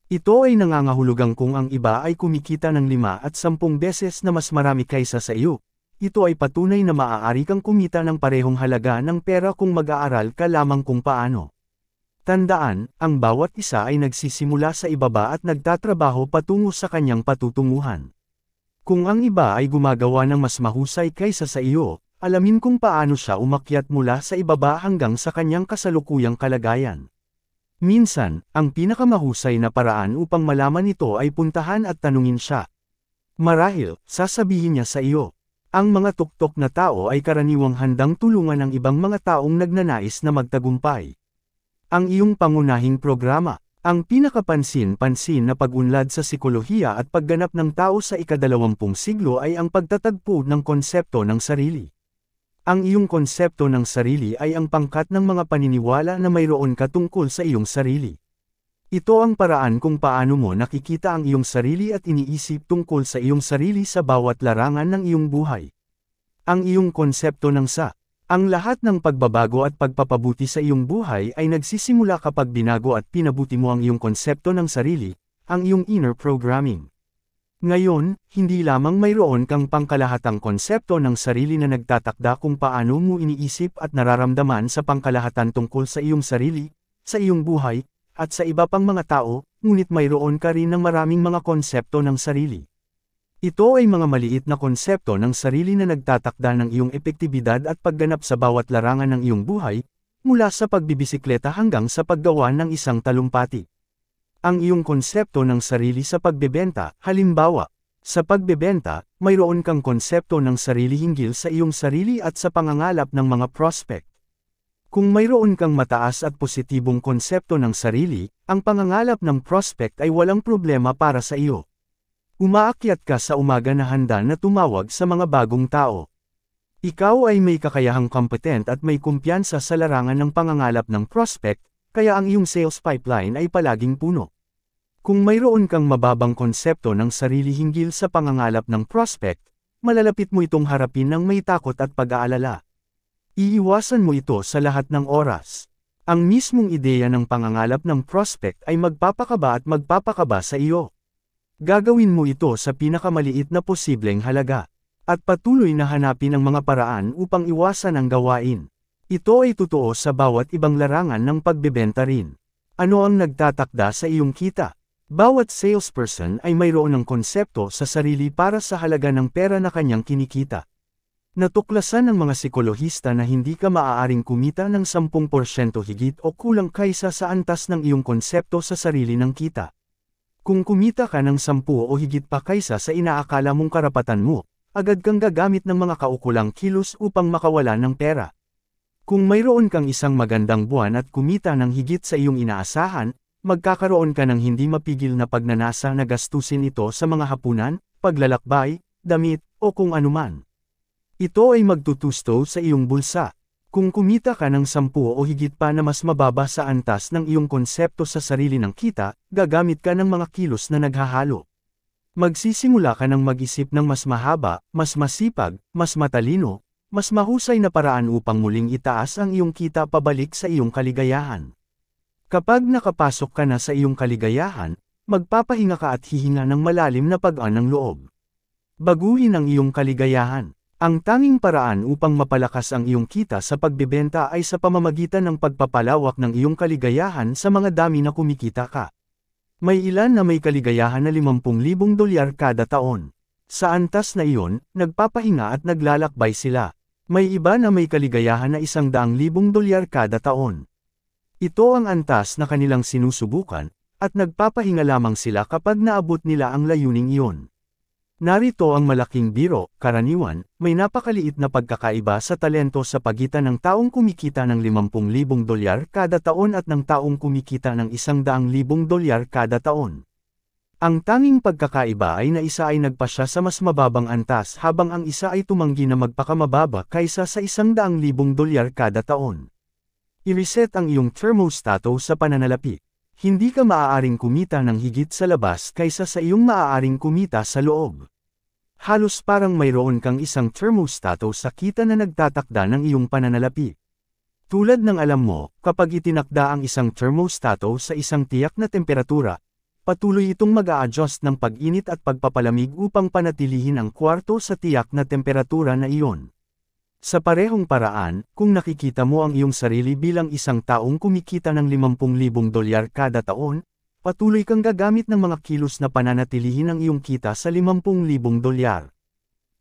Ito ay nangangahulugang kung ang iba ay kumikita ng 5 at 10 beses na mas marami kaysa sa iyo. Ito ay patunay na maaari kang kumita ng parehong halaga ng pera kung mag-aaral ka lamang kung paano. Tandaan, ang bawat isa ay nagsisimula sa ibaba at nagtatrabaho patungo sa kanyang patutunguhan. Kung ang iba ay gumagawa ng mas mahusay kaysa sa iyo, alamin kung paano siya umakyat mula sa ibaba hanggang sa kanyang kasalukuyang kalagayan. Minsan, ang pinakamahusay na paraan upang malaman ito ay puntahan at tanungin siya. Marahil, sasabihin niya sa iyo. Ang mga tuktok na tao ay karaniwang handang tulungan ang ibang mga taong nagnanais na magtagumpay. Ang iyong pangunahing programa, ang pinakapansin-pansin na pag-unlad sa psikolohiya at pagganap ng tao sa ika-20 siglo ay ang pagtatagpo ng konsepto ng sarili. Ang iyong konsepto ng sarili ay ang pangkat ng mga paniniwala na mayroon ka tungkol sa iyong sarili. Ito ang paraan kung paano mo nakikita ang iyong sarili at iniisip tungkol sa iyong sarili sa bawat larangan ng iyong buhay. Ang iyong konsepto ng sa. Ang lahat ng pagbabago at pagpapabuti sa iyong buhay ay nagsisimula kapag binago at pinabuti mo ang iyong konsepto ng sarili, ang iyong inner programming. Ngayon, hindi lamang mayroon kang pangkalahatang konsepto ng sarili na nagtatakda kung paano mo iniisip at nararamdaman sa pangkalahatan tungkol sa iyong sarili, sa iyong buhay, at sa iba pang mga tao, ngunit mayroon ka rin ng maraming mga konsepto ng sarili. Ito ay mga maliit na konsepto ng sarili na nagtatakda ng iyong epektibidad at pagganap sa bawat larangan ng iyong buhay, mula sa pagbibisikleta hanggang sa paggawa ng isang talumpati. Ang iyong konsepto ng sarili sa pagbebenta, halimbawa, sa pagbebenta, mayroon kang konsepto ng sarili hinggil sa iyong sarili at sa pangangalap ng mga prospect. Kung mayroon kang mataas at positibong konsepto ng sarili, ang pangangalap ng prospect ay walang problema para sa iyo. Umaakyat ka sa umaga na handa na tumawag sa mga bagong tao. Ikaw ay may kakayahang kompetent at may kumpiyansa sa larangan ng pangangalap ng prospect, kaya ang iyong sales pipeline ay palaging puno. Kung mayroon kang mababang konsepto ng sarili hinggil sa pangangalap ng prospect, malalapit mo itong harapin ng may takot at pag-aalala. Iiwasan mo ito sa lahat ng oras. Ang mismong ideya ng pangangalap ng prospect ay magpapakaba at magpapakaba sa iyo. Gagawin mo ito sa pinakamaliit na posibleng halaga. At patuloy na hanapin ang mga paraan upang iwasan ang gawain. Ito ay totoo sa bawat ibang larangan ng pagbebenta rin. Ano ang nagtatakda sa iyong kita? Bawat salesperson ay mayroon ng konsepto sa sarili para sa halaga ng pera na kanyang kinikita. Natuklasan ng mga psikolohista na hindi ka maaaring kumita ng 10% higit o kulang kaysa sa antas ng iyong konsepto sa sarili ng kita. Kung kumita ka ng 10 o higit pa kaysa sa inaakala mong karapatan mo, agad kang gagamit ng mga kaukulang kilos upang makawala ng pera. Kung mayroon kang isang magandang buwan at kumita ng higit sa iyong inaasahan, magkakaroon ka ng hindi mapigil na pagnanasa na gastusin ito sa mga hapunan, paglalakbay, damit, o kung anuman. Ito ay magtutusto sa iyong bulsa. Kung kumita ka ng 10 o higit pa na mas mababa sa antas ng iyong konsepto sa sarili ng kita, gagamit ka ng mga kilos na naghahalo. Magsisimula ka ng mag-isip ng mas mahaba, mas masipag, mas matalino, mas mahusay na paraan upang muling itaas ang iyong kita pabalik sa iyong kaligayahan. Kapag nakapasok ka na sa iyong kaligayahan, magpapahinga ka at hihinga ng malalim na pag-an ng loob. Baguhin ang iyong kaligayahan. Ang tanging paraan upang mapalakas ang iyong kita sa pagbebenta ay sa pamamagitan ng pagpapalawak ng iyong kaligayahan sa mga dami na kumikita ka. May ilan na may kaligayahan na $50,000 kada taon. Sa antas na iyon, nagpapahinga at naglalakbay sila. May iba na may kaligayahan na $100,000 kada taon. Ito ang antas na kanilang sinusubukan, at nagpapahinga lamang sila kapag naabot nila ang layuning iyon. Narito ang malaking biro, karaniwan, may napakaliit na pagkakaiba sa talento sa pagitan ng taong kumikita ng $50,000 kada taon at ng taong kumikita ng $100,000 kada taon. Ang tanging pagkakaiba ay na isa ay nagpasya sa mas mababang antas habang ang isa ay tumanggi na magpakamababa kaysa sa $100,000 kada taon. I-reset ang iyong thermostato sa pananalapi. Hindi ka maaaring kumita ng higit sa labas kaysa sa iyong maaaring kumita sa loob. Halos parang mayroon kang isang thermostato sa kita na nagtatakda ng iyong pananalapi. Tulad ng alam mo, kapag itinakda ang isang thermostato sa isang tiyak na temperatura, patuloy itong mag-a-adjust ng pag-init at pagpapalamig upang panatilihin ang kwarto sa tiyak na temperatura na iyon. Sa parehong paraan, kung nakikita mo ang iyong sarili bilang isang taong kumikita ng $50,000 kada taon, patuloy kang gagamit ng mga kilos na pananatilihin ang iyong kita sa $50,000.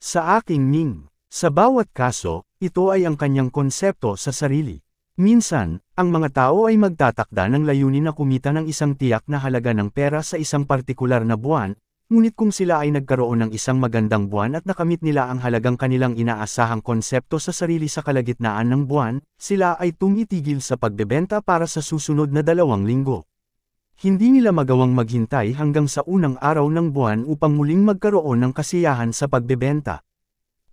Sa aking Ning, sa bawat kaso, ito ay ang kanyang konsepto sa sarili. Minsan, ang mga tao ay magtatakda ng layunin na kumita ng isang tiyak na halaga ng pera sa isang partikular na buwan, ngunit kung sila ay nagkaroon ng isang magandang buwan at nakamit nila ang halagang kanilang inaasahang konsepto sa sarili sa kalagitnaan ng buwan, sila ay tumitigil sa pagbebenta para sa susunod na 2 linggo. Hindi nila magawang maghintay hanggang sa unang araw ng buwan upang muling magkaroon ng kasiyahan sa pagbebenta.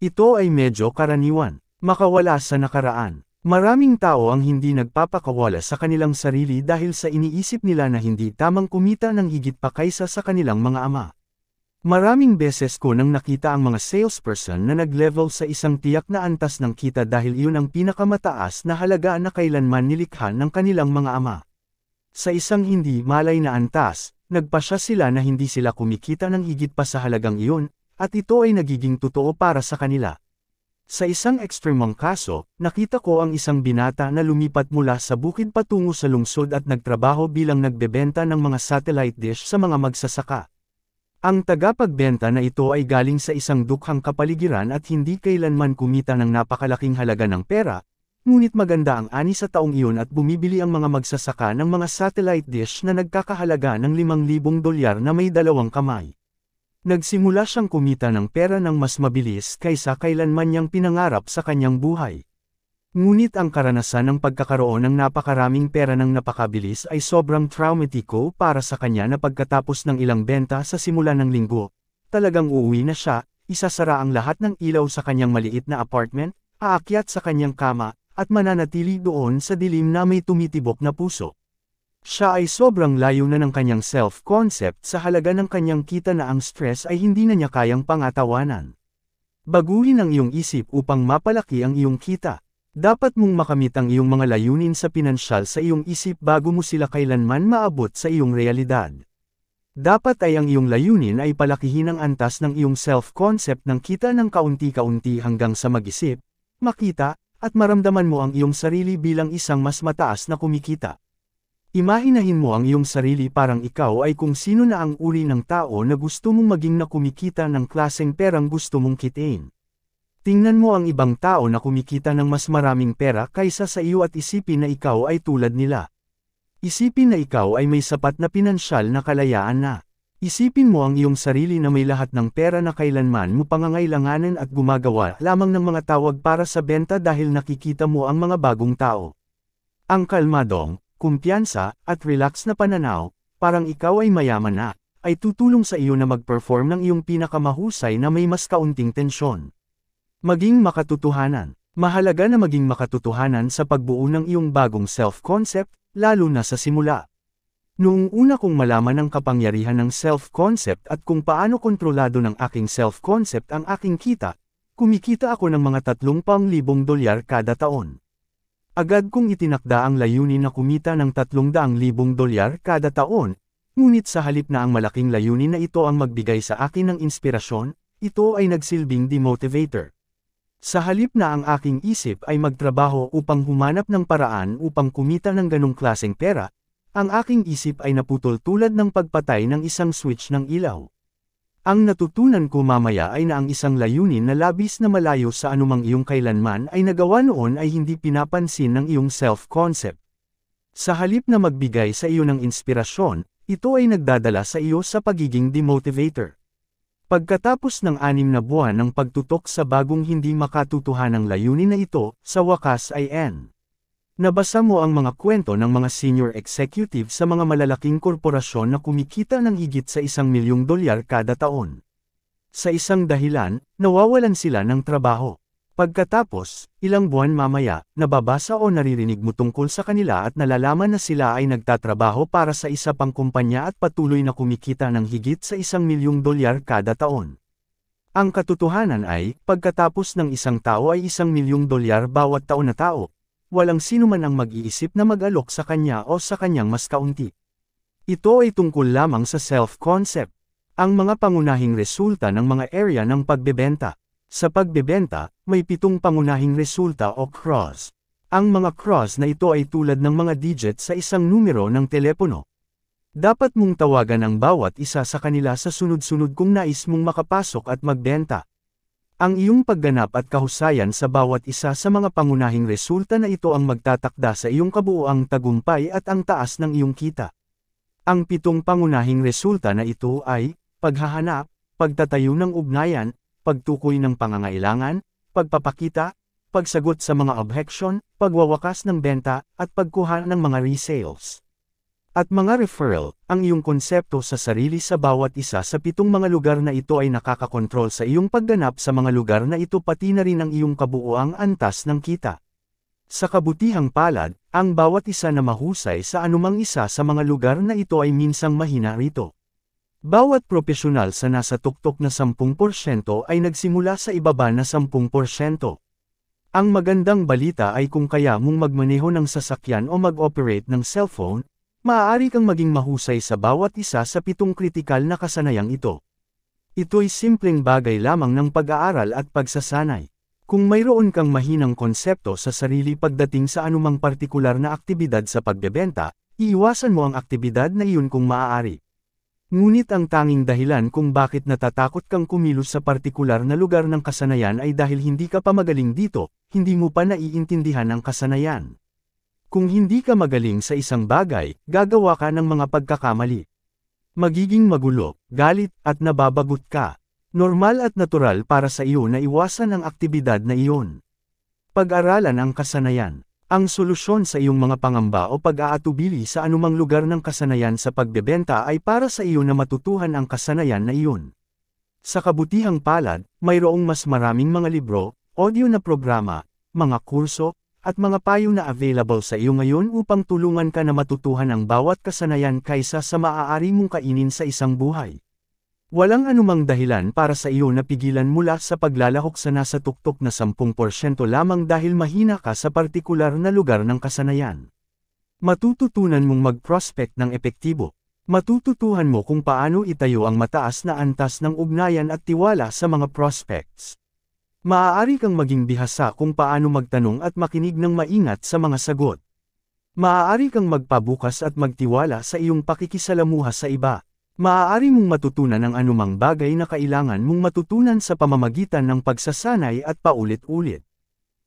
Ito ay medyo karaniwan. Makawala sa nakaraan. Maraming tao ang hindi nagpapakawala sa kanilang sarili dahil sa iniisip nila na hindi tamang kumita ng higit pa kaysa sa kanilang mga ama. Maraming beses ko nang nakita ang mga salesperson na nag-level sa isang tiyak na antas ng kita dahil iyon ang pinakamataas na halaga na kailanman nilikha ng kanilang mga ama. Sa isang hindi malay na antas, nagpasya sila na hindi sila kumikita ng higit pa sa halagang iyon, at ito ay nagiging totoo para sa kanila. Sa isang ekstremong kaso, nakita ko ang isang binata na lumipat mula sa bukid patungo sa lungsod at nagtrabaho bilang nagbebenta ng mga satellite dish sa mga magsasaka. Ang tagapagbenta na ito ay galing sa isang dukhang kapaligiran at hindi kailanman kumita ng napakalaking halaga ng pera, ngunit maganda ang ani sa taong iyon at bumibili ang mga magsasaka ng mga satellite dish na nagkakahalaga ng $5,000 na may 2 kamay. Nagsimula siyang kumita ng pera ng mas mabilis kaysa kailanman niyang pinangarap sa kanyang buhay. Ngunit ang karanasan ng pagkakaroon ng napakaraming pera ng napakabilis ay sobrang traumatiko para sa kanya na pagkatapos ng ilang benta sa simula ng linggo, talagang uuwi na siya, isasara ang lahat ng ilaw sa kanyang maliit na apartment, aakyat sa kanyang kama, at mananatili doon sa dilim na may tumitibok na puso. Siya ay sobrang layo na ng kanyang self-concept sa halaga ng kanyang kita na ang stress ay hindi na niya kayang pangatawanan. Baguhin ang iyong isip upang mapalaki ang iyong kita. Dapat mong makamit ang iyong mga layunin sa pinansyal sa iyong isip bago mo sila kailanman maabot sa iyong realidad. Dapat ay ang iyong layunin ay palakihin ang antas ng iyong self-concept ng kita ng kaunti-kaunti hanggang sa mag-isip, makita, at maramdaman mo ang iyong sarili bilang isang mas mataas na kumikita. Imahinahin mo ang iyong sarili parang ikaw ay kung sino na ang uri ng tao na gusto mong maging na kumikita ng klaseng perang gusto mong kitain. Tingnan mo ang ibang tao na kumikita ng mas maraming pera kaysa sa iyo at isipin na ikaw ay tulad nila. Isipin na ikaw ay may sapat na pinansyal na kalayaan na. Isipin mo ang iyong sarili na may lahat ng pera na kailanman mo pangangailanganin at gumagawa lamang ng mga tawag para sa benta dahil nakikita mo ang mga bagong tao. Ang kalmadong, kumpiyansa, at relax na pananaw, parang ikaw ay mayaman na, ay tutulong sa iyo na mag-perform ng iyong pinakamahusay na may mas kaunting tensyon. Maging makatotohanan. Mahalaga na maging makatotohanan sa pagbuo ng iyong bagong self-concept, lalo na sa simula. Noong una kong malaman ang kapangyarihan ng self-concept at kung paano kontrolado ng aking self-concept ang aking kita, kumikita ako ng mga $30,000 kada taon. Agad kong itinakda ang layunin na kumita ng $300,000 kada taon, ngunit sa halip na ang malaking layunin na ito ang magbigay sa akin ng inspirasyon, ito ay nagsilbing demotivator. Sa halip na ang aking isip ay magtrabaho upang humanap ng paraan upang kumita ng ganong klaseng pera, ang aking isip ay naputol tulad ng pagpatay ng isang switch ng ilaw. Ang natutunan ko mamaya ay na ang isang layunin na labis na malayo sa anumang iyong kailanman ay nagawa noon ay hindi pinapansin ng iyong self-concept. Sa halip na magbigay sa iyo ng inspirasyon, ito ay nagdadala sa iyo sa pagiging demotivator. Pagkatapos ng 6 na buwan ng pagtutok sa bagong hindi makatotohanang layunin na ito, sa wakas ay nabasa mo ang mga kwento ng mga senior executive sa mga malalaking korporasyon na kumikita ng higit sa $1,000,000 kada taon. Sa isang dahilan, nawawalan sila ng trabaho. Pagkatapos, ilang buwan mamaya, nababasa o naririnig mo tungkol sa kanila at nalalaman na sila ay nagtatrabaho para sa isa pang kumpanya at patuloy na kumikita ng higit sa $1,000,000 kada taon. Ang katotohanan ay, pagkatapos ng isang tao ay $1,000,000 bawat taon na tao, walang sino man ang mag-iisip na mag-alok sa kanya o sa kanyang mas kaunti. Ito ay tungkol lamang sa self-concept. Ang mga pangunahing resulta ng mga area ng pagbebenta. Sa pagbebenta, may 7 pangunahing resulta o cross. Ang mga cross na ito ay tulad ng mga digit sa isang numero ng telepono. Dapat mong tawagan ang bawat isa sa kanila sa sunod-sunod kung nais mong makapasok at magbenta. Ang iyong pagganap at kahusayan sa bawat isa sa mga pangunahing resulta na ito ang magtatakda sa iyong kabuuang tagumpay at ang taas ng iyong kita. Ang 7 pangunahing resulta na ito ay, paghahanap, pagtatayo ng ugnayan, pagtukoy ng pangangailangan, pagpapakita, pagsagot sa mga objection, pagwawakas ng benta, at pagkuha ng mga resales. At mga referral, ang iyong konsepto sa sarili sa bawat isa sa 7 mga lugar na ito ay nakakakontrol sa iyong pagganap sa mga lugar na ito pati na rin ang iyong kabuuang antas ng kita. Sa kabutihang palad, ang bawat isa na mahusay sa anumang isa sa mga lugar na ito ay minsang mahina rito. Bawat profesional sa nasa tuktok na 10% ay nagsimula sa ibaba na 10%. Ang magandang balita ay kung kaya mong magmaneho ng sasakyan o mag-operate ng cellphone, maaari kang maging mahusay sa bawat isa sa 7 kritikal na kasanayang ito. Ito'y simpleng bagay lamang ng pag-aaral at pagsasanay. Kung mayroon kang mahinang konsepto sa sarili pagdating sa anumang partikular na aktibidad sa pagbebenta, iiwasan mo ang aktibidad na iyon kung maaari. Ngunit ang tanging dahilan kung bakit natatakot kang kumilos sa partikular na lugar ng kasanayan ay dahil hindi ka pa magaling dito, hindi mo pa naiintindihan ang kasanayan. Kung hindi ka magaling sa isang bagay, gagawa ka ng mga pagkakamali. Magiging magulo, galit, at nababagot ka. Normal at natural para sa iyo na iwasan ang aktibidad na iyon. Pag-aralan ang kasanayan. Ang solusyon sa iyong mga pangamba o pag-aatubili sa anumang lugar ng kasanayan sa pagbebenta ay para sa iyo na matutuhan ang kasanayan na iyon. Sa kabutihang palad, mayroong mas maraming mga libro, audio na programa, mga kurso, at mga payo na available sa iyo ngayon upang tulungan ka na matutuhan ang bawat kasanayan kaysa sa maaari mong kainin sa isang buhay. Walang anumang dahilan para sa iyo na pigilan mula sa paglalahok sa nasa tuktok na 10% lamang dahil mahina ka sa partikular na lugar ng kasanayan. Matututunan mong mag-prospect ng epektibo. Matututuhan mo kung paano itayo ang mataas na antas ng ugnayan at tiwala sa mga prospects. Maaari kang maging bihasa kung paano magtanong at makinig ng maingat sa mga sagot. Maaari kang magpabukas at magtiwala sa iyong pakikisalamuha sa iba. Maaari mong matutunan ang anumang bagay na kailangan mong matutunan sa pamamagitan ng pagsasanay at paulit-ulit.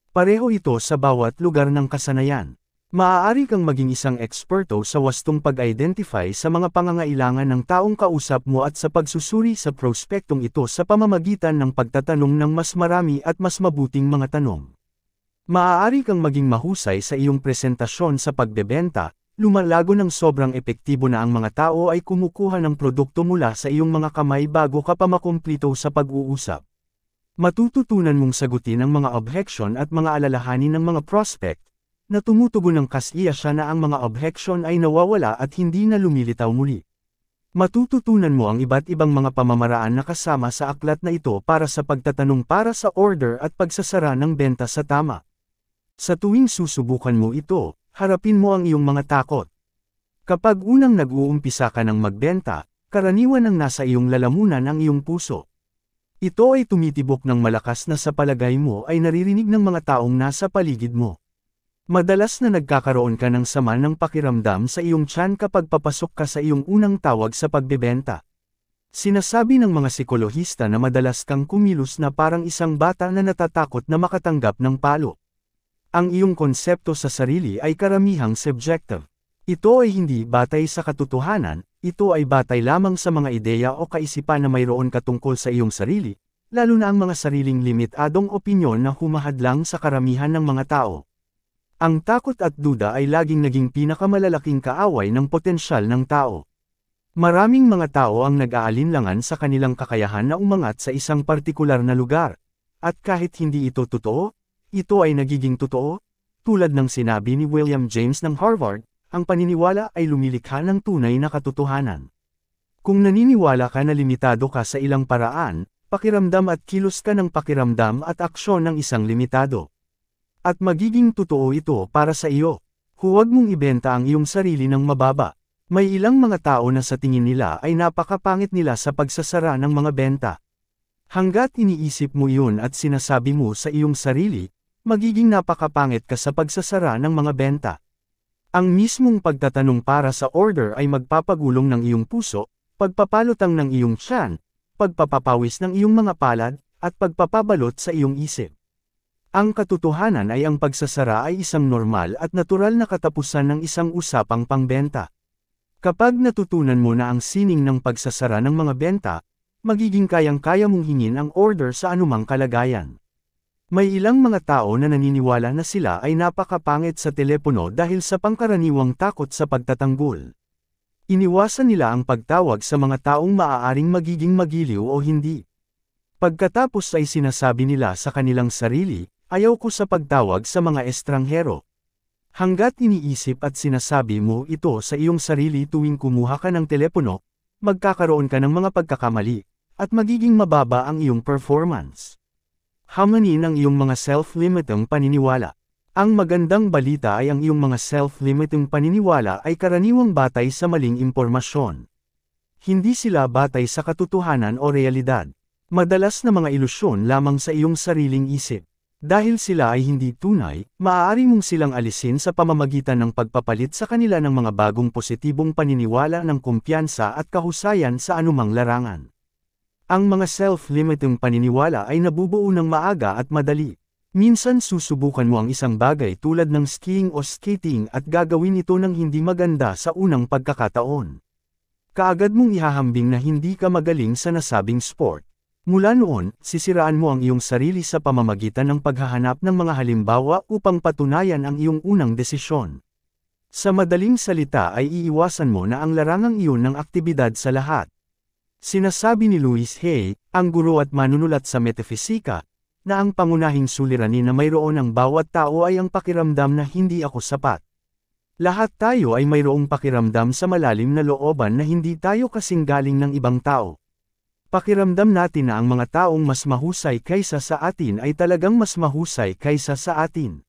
Pareho ito sa bawat lugar ng kasanayan. Maaari kang maging isang eksperto sa wastong pag-identify sa mga pangangailangan ng taong kausap mo at sa pagsusuri sa prospektong ito sa pamamagitan ng pagtatanong ng mas marami at mas mabuting mga tanong. Maaari kang maging mahusay sa iyong presentasyon sa pagbebenta, lumalago ng sobrang epektibo na ang mga tao ay kumukuha ng produkto mula sa iyong mga kamay bago ka pa makumplito sa pag-uusap. Matututunan mong sagutin ang mga objection at mga alalahanin ng mga prospect, na tumutugon ng kasiya siya na ang mga objection ay nawawala at hindi na lumilitaw muli. Matututunan mo ang iba't ibang mga pamamaraan na kasama sa aklat na ito para sa pagtatanong para sa order at pagsasara ng benta sa tama. Sa tuwing susubukan mo ito, harapin mo ang iyong mga takot. Kapag unang nag-uumpisa ka ng magbenta, karaniwan ang nasa iyong lalamunan ang iyong puso. Ito ay tumitibok ng malakas na sa palagay mo ay naririnig ng mga taong nasa paligid mo. Madalas na nagkakaroon ka ng sama ng pakiramdam sa iyong tiyan kapag papasok ka sa iyong unang tawag sa pagbebenta. Sinasabi ng mga psikolohista na madalas kang kumilos na parang isang bata na natatakot na makatanggap ng palo. Ang iyong konsepto sa sarili ay karamihang subjective. Ito ay hindi batay sa katotohanan, ito ay batay lamang sa mga ideya o kaisipan na mayroon ka tungkol sa iyong sarili, lalo na ang mga sariling limitadong opinyon na humahadlang sa karamihan ng mga tao. Ang takot at duda ay laging naging pinakamalalaking kaaway ng potensyal ng tao. Maraming mga tao ang nag-aalinlangan sa kanilang kakayahan na umangat sa isang partikular na lugar. At kahit hindi ito totoo, ito ay nagiging totoo. Tulad ng sinabi ni William James ng Harvard, ang paniniwala ay lumilikha ng tunay na katotohanan. Kung naniniwala ka na limitado ka sa ilang paraan, pakiramdam at kilos ka ng pakiramdam at aksyon ng isang limitado. At magiging totoo ito para sa iyo. Huwag mong ibenta ang iyong sarili ng mababa. May ilang mga tao na sa tingin nila ay napakapangit nila sa pagsasara ng mga benta. Hanggat iniisip mo yun at sinasabi mo sa iyong sarili, magiging napakapangit ka sa pagsasara ng mga benta. Ang mismong pagtatanong para sa order ay magpapagulong ng iyong puso, pagpapalutang ng iyong tiyan, pagpapapawis ng iyong mga palad, at pagpapabalot sa iyong isip. Ang katotohanan ay ang pagsasara ay isang normal at natural na katapusan ng isang usapang pangbenta. Kapag natutunan mo na ang sining ng pagsasara ng mga benta, magiging kayang-kaya mong hingin ang order sa anumang kalagayan. May ilang mga tao na naniniwala na sila ay napakapangit sa telepono dahil sa pangkaraniwang takot sa pagtatanggol. Iniwasan nila ang pagtawag sa mga taong maaaring magiging magiliw o hindi. Pagkatapos ay sinasabi nila sa kanilang sarili, ayaw ko sa pagtawag sa mga estranghero. Hanggat iniisip at sinasabi mo ito sa iyong sarili tuwing kumuha ka ng telepono, magkakaroon ka ng mga pagkakamali, at magiging mababa ang iyong performance. Hamanin ang iyong mga self-limiting paniniwala. Ang magandang balita ay ang iyong mga self-limiting paniniwala ay karaniwang batay sa maling impormasyon. Hindi sila batay sa katotohanan o realidad. Madalas na mga ilusyon lamang sa iyong sariling isip. Dahil sila ay hindi tunay, maaari mong silang alisin sa pamamagitan ng pagpapalit sa kanila ng mga bagong positibong paniniwala ng kumpiyansa at kahusayan sa anumang larangan. Ang mga self-limiting paniniwala ay nabubuo ng maaga at madali. Minsan susubukan mo ang isang bagay tulad ng skiing o skating at gagawin ito ng hindi maganda sa unang pagkakataon. Kaagad mong ihahambing na hindi ka magaling sa nasabing sport. Mula noon, sisiraan mo ang iyong sarili sa pamamagitan ng paghahanap ng mga halimbawa upang patunayan ang iyong unang desisyon. Sa madaling salita ay iiwasan mo na ang larangang iyon ng aktibidad sa lahat. Sinasabi ni Louis Hay, ang guro at manunulat sa metafisika, na ang pangunahing suliranin na mayroon ng bawat tao ay ang pakiramdam na hindi ako sapat. Lahat tayo ay mayroong pakiramdam sa malalim na looban na hindi tayo kasing galing ng ibang tao. Pakiramdam natin na ang mga taong mas mahusay kaysa sa atin ay talagang mas mahusay kaysa sa atin.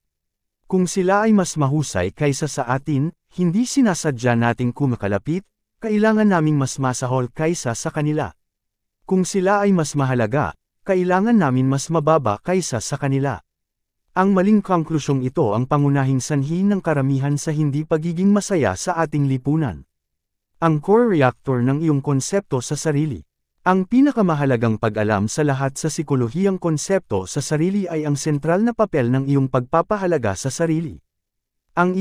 Kung sila ay mas mahusay kaysa sa atin, hindi sinasadya nating kumakalapit, kailangan naming mas masahol kaysa sa kanila. Kung sila ay mas mahalaga, kailangan namin mas mababa kaysa sa kanila. Ang maling konklusyong ito ang pangunahing sanhi ng karamihan sa hindi pagiging masaya sa ating lipunan. Ang core reactor ng iyong konsepto sa sarili. Ang pinakamahalagang pag-alam sa lahat sa psikolohiyang konsepto sa sarili ay ang sentral na papel ng iyong pagpapahalaga sa sarili. Ang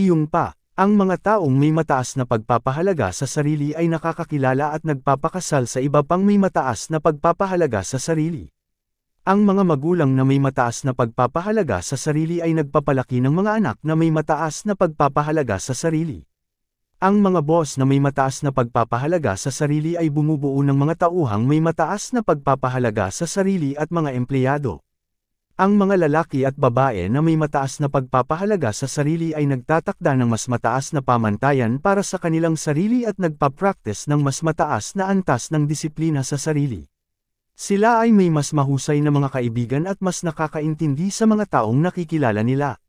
ang mga taong may mataas na pagpapahalaga sa sarili ay nakakakilala at nagpapakasal sa iba pang may mataas na pagpapahalaga sa sarili. Ang mga magulang na may mataas na pagpapahalaga sa sarili ay nagpapalaki ng mga anak na may mataas na pagpapahalaga sa sarili. Ang mga boss na may mataas na pagpapahalaga sa sarili ay bumubuo ng mga tauhang may mataas na pagpapahalaga sa sarili at mga empleyado. Ang mga lalaki at babae na may mataas na pagpapahalaga sa sarili ay nagtatakda ng mas mataas na pamantayan para sa kanilang sarili at nagpa-practice ng mas mataas na antas ng disiplina sa sarili. Sila ay may mas mahusay na mga kaibigan at mas nakakaintindi sa mga taong nakikilala nila.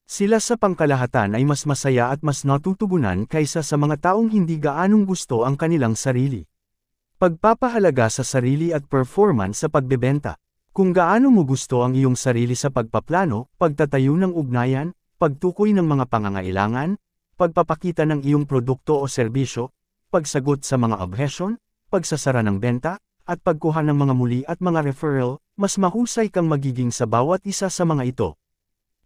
Sila sa pangkalahatan ay mas masaya at mas natutugunan kaysa sa mga taong hindi gaanong gusto ang kanilang sarili. Pagpapahalaga sa sarili at performance sa pagbebenta. Kung gaano mo gusto ang iyong sarili sa pagpaplano, pagtatayo ng ugnayan, pagtukoy ng mga pangangailangan, pagpapakita ng iyong produkto o serbisyo, pagsagot sa mga obhesyon, pagsasara ng benta, at pagkuha ng mga muli at mga referral, mas mahusay kang magiging sa bawat isa sa mga ito.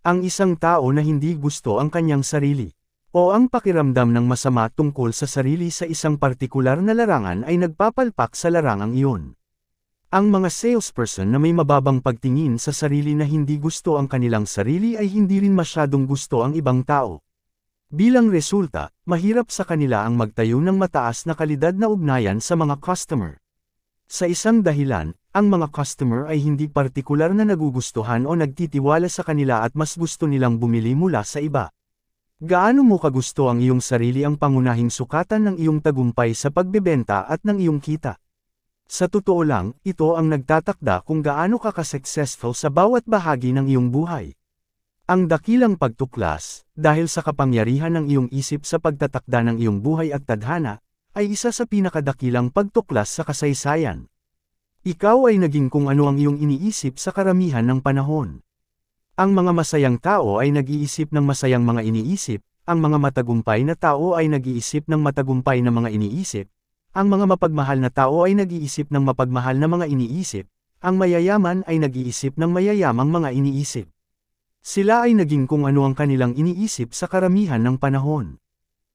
Ang isang tao na hindi gusto ang kanyang sarili, o ang pakiramdam ng masama tungkol sa sarili sa isang partikular na larangan ay nagpapalpak sa larangang iyon. Ang mga salesperson na may mababang pagtingin sa sarili na hindi gusto ang kanilang sarili ay hindi rin masyadong gusto ang ibang tao. Bilang resulta, mahirap sa kanila ang magtayo ng mataas na kalidad na ugnayan sa mga customer. Sa isang dahilan, ang mga customer ay hindi partikular na nagugustuhan o nagtitiwala sa kanila at mas gusto nilang bumili mula sa iba. Gaano mo kagusto ang iyong sarili ang pangunahing sukatan ng iyong tagumpay sa pagbebenta at ng iyong kita. Sa totoo lang, ito ang nagtatakda kung gaano ka ka-successful sa bawat bahagi ng iyong buhay. Ang dakilang pagtuklas, dahil sa kapangyarihan ng iyong isip sa pagtatakda ng iyong buhay at tadhana, ay isa sa pinakadakilang pagtuklas sa kasaysayan. Ikaw ay naging kung ano ang iyong iniisip sa karamihan ng panahon. Ang mga masayang tao ay nag-iisip ng masayang mga iniisip, ang mga matagumpay na tao ay nag-iisip ng matagumpay na mga iniisip, ang mga mapagmahal na tao ay nag-iisip ng mapagmahal na mga iniisip, ang mayayaman ay nag-iisip ng mayayamang mga iniisip. Sila ay naging kung ano ang kanilang iniisip sa karamihan ng panahon.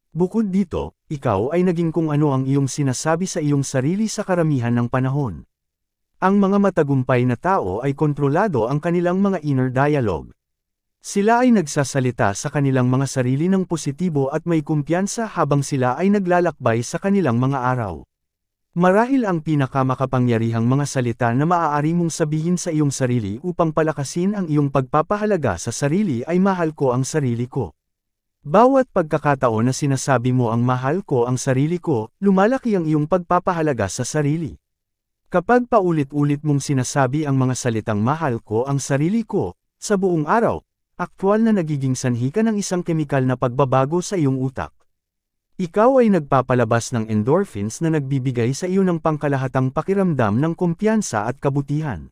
Bukod dito, ikaw ay naging kung ano ang iyong sinasabi sa iyong sarili sa karamihan ng panahon. Ang mga matagumpay na tao ay kontrolado ang kanilang mga inner dialogue. Sila ay nagsasalita sa kanilang mga sarili ng positibo at may kumpiyansa habang sila ay naglalakbay sa kanilang mga araw. Marahil ang pinakamakapangyarihang mga salita na maaari mong sabihin sa iyong sarili upang palakasin ang iyong pagpapahalaga sa sarili ay mahal ko ang sarili ko. Bawat pagkakataon na sinasabi mo ang mahal ko ang sarili ko, lumalaki ang iyong pagpapahalaga sa sarili. Kapag paulit-ulit mong sinasabi ang mga salitang mahal ko ang sarili ko, sa buong araw, aktwal na nagiging sanhi ka ng isang kemikal na pagbabago sa iyong utak. Ikaw ay nagpapalabas ng endorphins na nagbibigay sa iyo ng pangkalahatang pakiramdam ng kumpiyansa at kabutihan.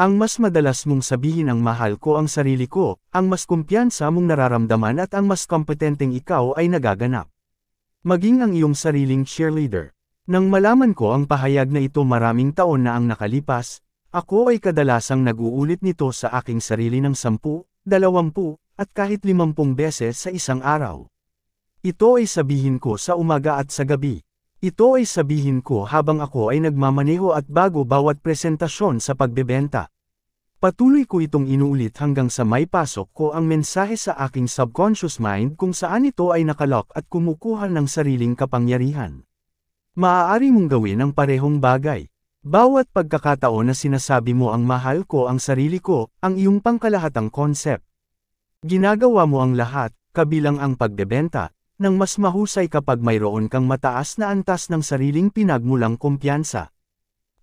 Ang mas madalas mong sabihin ang mahal ko ang sarili ko, ang mas kumpiyansa mong nararamdaman at ang mas kompetenteng ikaw ay nagaganap. Maging ang iyong sariling cheerleader. Nang malaman ko ang pahayag na ito maraming taon na ang nakalipas, ako ay kadalasang nag-uulit nito sa aking sarili ng 10, 20, at kahit 50 beses sa isang araw. Ito ay sabihin ko sa umaga at sa gabi. Ito ay sabihin ko habang ako ay nagmamaneho at bago bawat presentasyon sa pagbebenta. Patuloy ko itong inuulit hanggang sa may pasok ko ang mensahe sa aking subconscious mind kung saan ito ay nakalock at kumukuha ng sariling kapangyarihan. Maaari mong gawin ang parehong bagay. Bawat pagkakataon na sinasabi mo ang mahal ko ang sarili ko, ang iyong pangkalahatang concept. Ginagawa mo ang lahat, kabilang ang pagbebenta, nang mas mahusay kapag mayroon kang mataas na antas ng sariling pinagmulang kumpiyansa.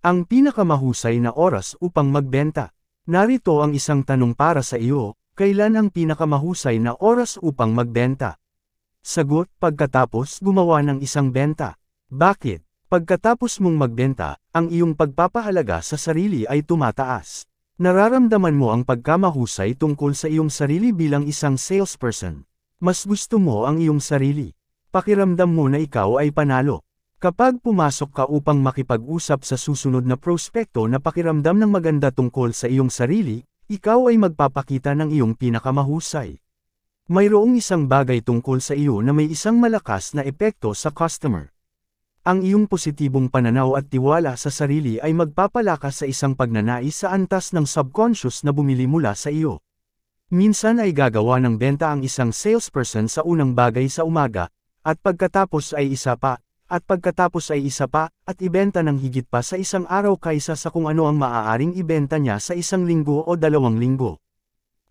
Ang pinakamahusay na oras upang magbenta. Narito ang isang tanong para sa iyo, kailan ang pinakamahusay na oras upang magbenta? Sagot, pagkatapos gumawa ng isang benta. Bakit? Pagkatapos mong magbenta, ang iyong pagpapahalaga sa sarili ay tumataas. Nararamdaman mo ang pagkamahusay tungkol sa iyong sarili bilang isang salesperson. Mas gusto mo ang iyong sarili. Pakiramdam mo na ikaw ay panalo. Kapag pumasok ka upang makipag-usap sa susunod na prospekto na pakiramdam ng maganda tungkol sa iyong sarili, ikaw ay magpapakita ng iyong pinakamahusay. Mayroong isang bagay tungkol sa iyo na may isang malakas na epekto sa customer. Ang iyong positibong pananaw at tiwala sa sarili ay magpapalakas sa isang pagnanais sa antas ng subconscious na bumili mula sa iyo. Minsan ay gagawa ng benta ang isang salesperson sa unang bagay sa umaga, at pagkatapos ay isa pa, at ibenta ng higit pa sa isang araw kaysa sa kung ano ang maaaring ibenta niya sa isang linggo o 2 linggo.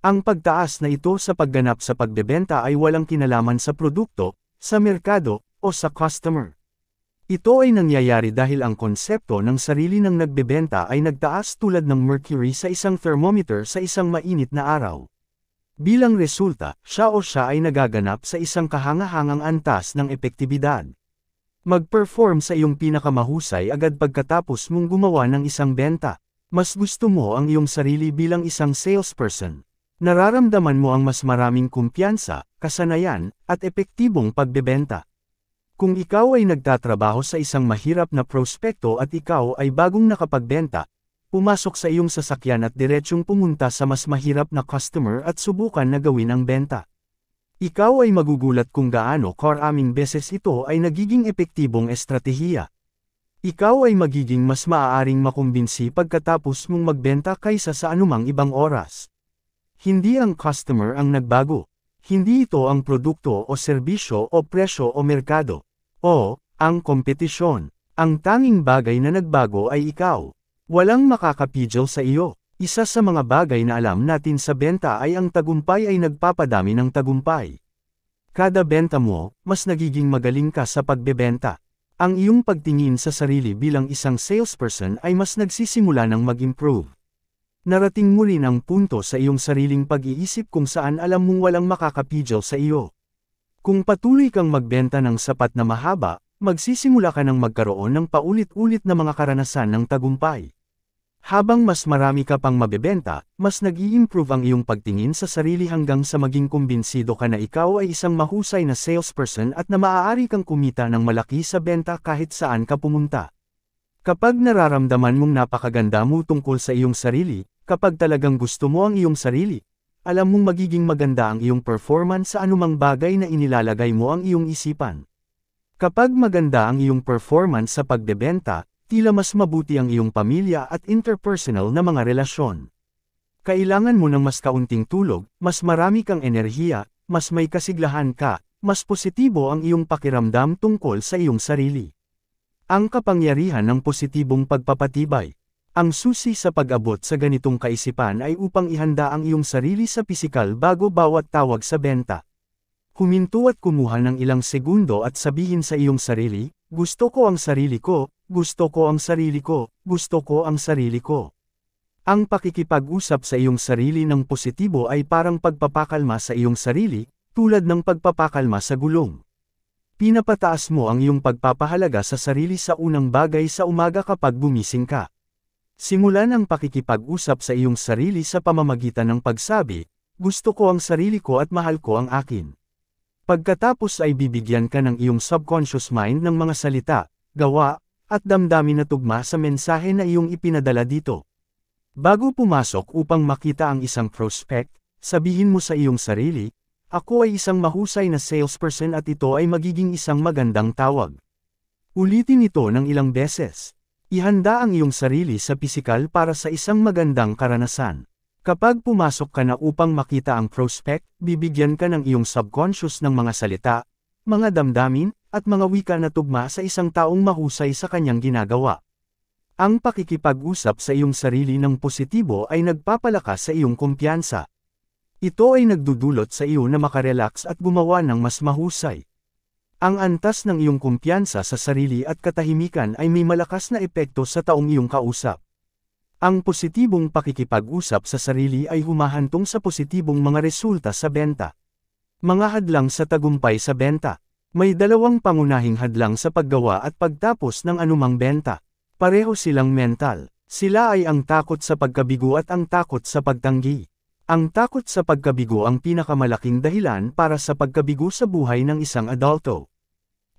Ang pagtaas na ito sa pagganap sa pagbebenta ay walang kinalaman sa produkto, sa merkado, o sa customer. Ito ay nangyayari dahil ang konsepto ng sarili ng nagbebenta ay nagtaas tulad ng mercury sa isang thermometer sa isang mainit na araw. Bilang resulta, siya ay nagaganap sa isang kahangahangang antas ng epektibidad. Mag-perform sa iyong pinakamahusay agad pagkatapos mong gumawa ng isang benta. Mas gusto mo ang iyong sarili bilang isang salesperson. Nararamdaman mo ang mas maraming kumpiyansa, kasanayan, at epektibong pagbebenta. Kung ikaw ay nagtatrabaho sa isang mahirap na prospekto at ikaw ay bagong nakapagbenta, pumasok sa iyong sasakyan at diretsyong pumunta sa mas mahirap na customer at subukan na gawin ang benta. Ikaw ay magugulat kung gaano karaming beses ito ay nagiging epektibong estratehiya. Ikaw ay magiging mas maaaring makumbinsi pagkatapos mong magbenta kaysa sa anumang ibang oras. Hindi ang customer ang nagbago. Hindi ito ang produkto o serbisyo o presyo o merkado. O, ang kompetisyon. Ang tanging bagay na nagbago ay ikaw. Walang makakapigil sa iyo. Isa sa mga bagay na alam natin sa benta ay ang tagumpay ay nagpapadami ng tagumpay. Kada benta mo, mas nagiging magaling ka sa pagbebenta. Ang iyong pagtingin sa sarili bilang isang salesperson ay mas nagsisimula ng mag-improve. Narating mo rin ang punto sa iyong sariling pag-iisip kung saan alam mong walang makakapigil sa iyo. Kung patuloy kang magbenta ng sapat na mahaba, magsisimula ka ng magkaroon ng paulit-ulit na mga karanasan ng tagumpay. Habang mas marami ka pang mabebenta, mas nag-i-improve ang iyong pagtingin sa sarili hanggang sa maging kumbinsido ka na ikaw ay isang mahusay na salesperson at na maaari kang kumita ng malaki sa benta kahit saan ka pumunta. Kapag nararamdaman mong napakaganda mo tungkol sa iyong sarili, kapag talagang gusto mo ang iyong sarili, alam mong magiging maganda ang iyong performance sa anumang bagay na inilalagay mo ang iyong isipan. Kapag maganda ang iyong performance sa pagbebenta, tila mas mabuti ang iyong pamilya at interpersonal na mga relasyon. Kailangan mo ng mas kaunting tulog, mas marami kang enerhiya, mas may kasiglahan ka, mas positibo ang iyong pakiramdam tungkol sa iyong sarili. Ang kapangyarihan ng positibong pagpapatibay. Ang susi sa pag-abot sa ganitong kaisipan ay upang ihanda ang iyong sarili sa pisikal bago bawat tawag sa benta. Huminto at kumuha ng ilang segundo at sabihin sa iyong sarili, gusto ko ang sarili ko, gusto ko ang sarili ko, gusto ko ang sarili ko. Ang pakikipag-usap sa iyong sarili ng positibo ay parang pagpapakalma sa iyong sarili, tulad ng pagpapakalma sa gulong. Pinapataas mo ang iyong pagpapahalaga sa sarili sa unang bagay sa umaga kapag gumising ka. Simulan ang pakikipag-usap sa iyong sarili sa pamamagitan ng pagsabi, gusto ko ang sarili ko at mahal ko ang akin. Pagkatapos ay bibigyan ka ng iyong subconscious mind ng mga salita, gawa, at damdamin na tugma sa mensahe na iyong ipinadala dito. Bago pumasok upang makita ang isang prospect, sabihin mo sa iyong sarili, ako ay isang mahusay na salesperson at ito ay magiging isang magandang tawag. Ulitin ito ng ilang beses. Ihanda ang iyong sarili sa pisikal para sa isang magandang karanasan. Kapag pumasok ka na upang makita ang prospect, bibigyan ka ng iyong subconscious ng mga salita, mga damdamin, at mga wika na tugma sa isang taong mahusay sa kanyang ginagawa. Ang pakikipag-usap sa iyong sarili ng positibo ay nagpapalakas sa iyong kumpiyansa. Ito ay nagdudulot sa iyo na makarelax at gumawa ng mas mahusay. Ang antas ng iyong kumpiyansa sa sarili at katahimikan ay may malakas na epekto sa taong iyong kausap. Ang positibong pakikipag-usap sa sarili ay humahantong sa positibong mga resulta sa benta. Mga hadlang sa tagumpay sa benta. May dalawang pangunahing hadlang sa paggawa at pagtapos ng anumang benta. Pareho silang mental. Sila ay ang takot sa pagkabigo at ang takot sa pagtanggi. Ang takot sa pagkabigo ang pinakamalaking dahilan para sa pagkabigo sa buhay ng isang adulto.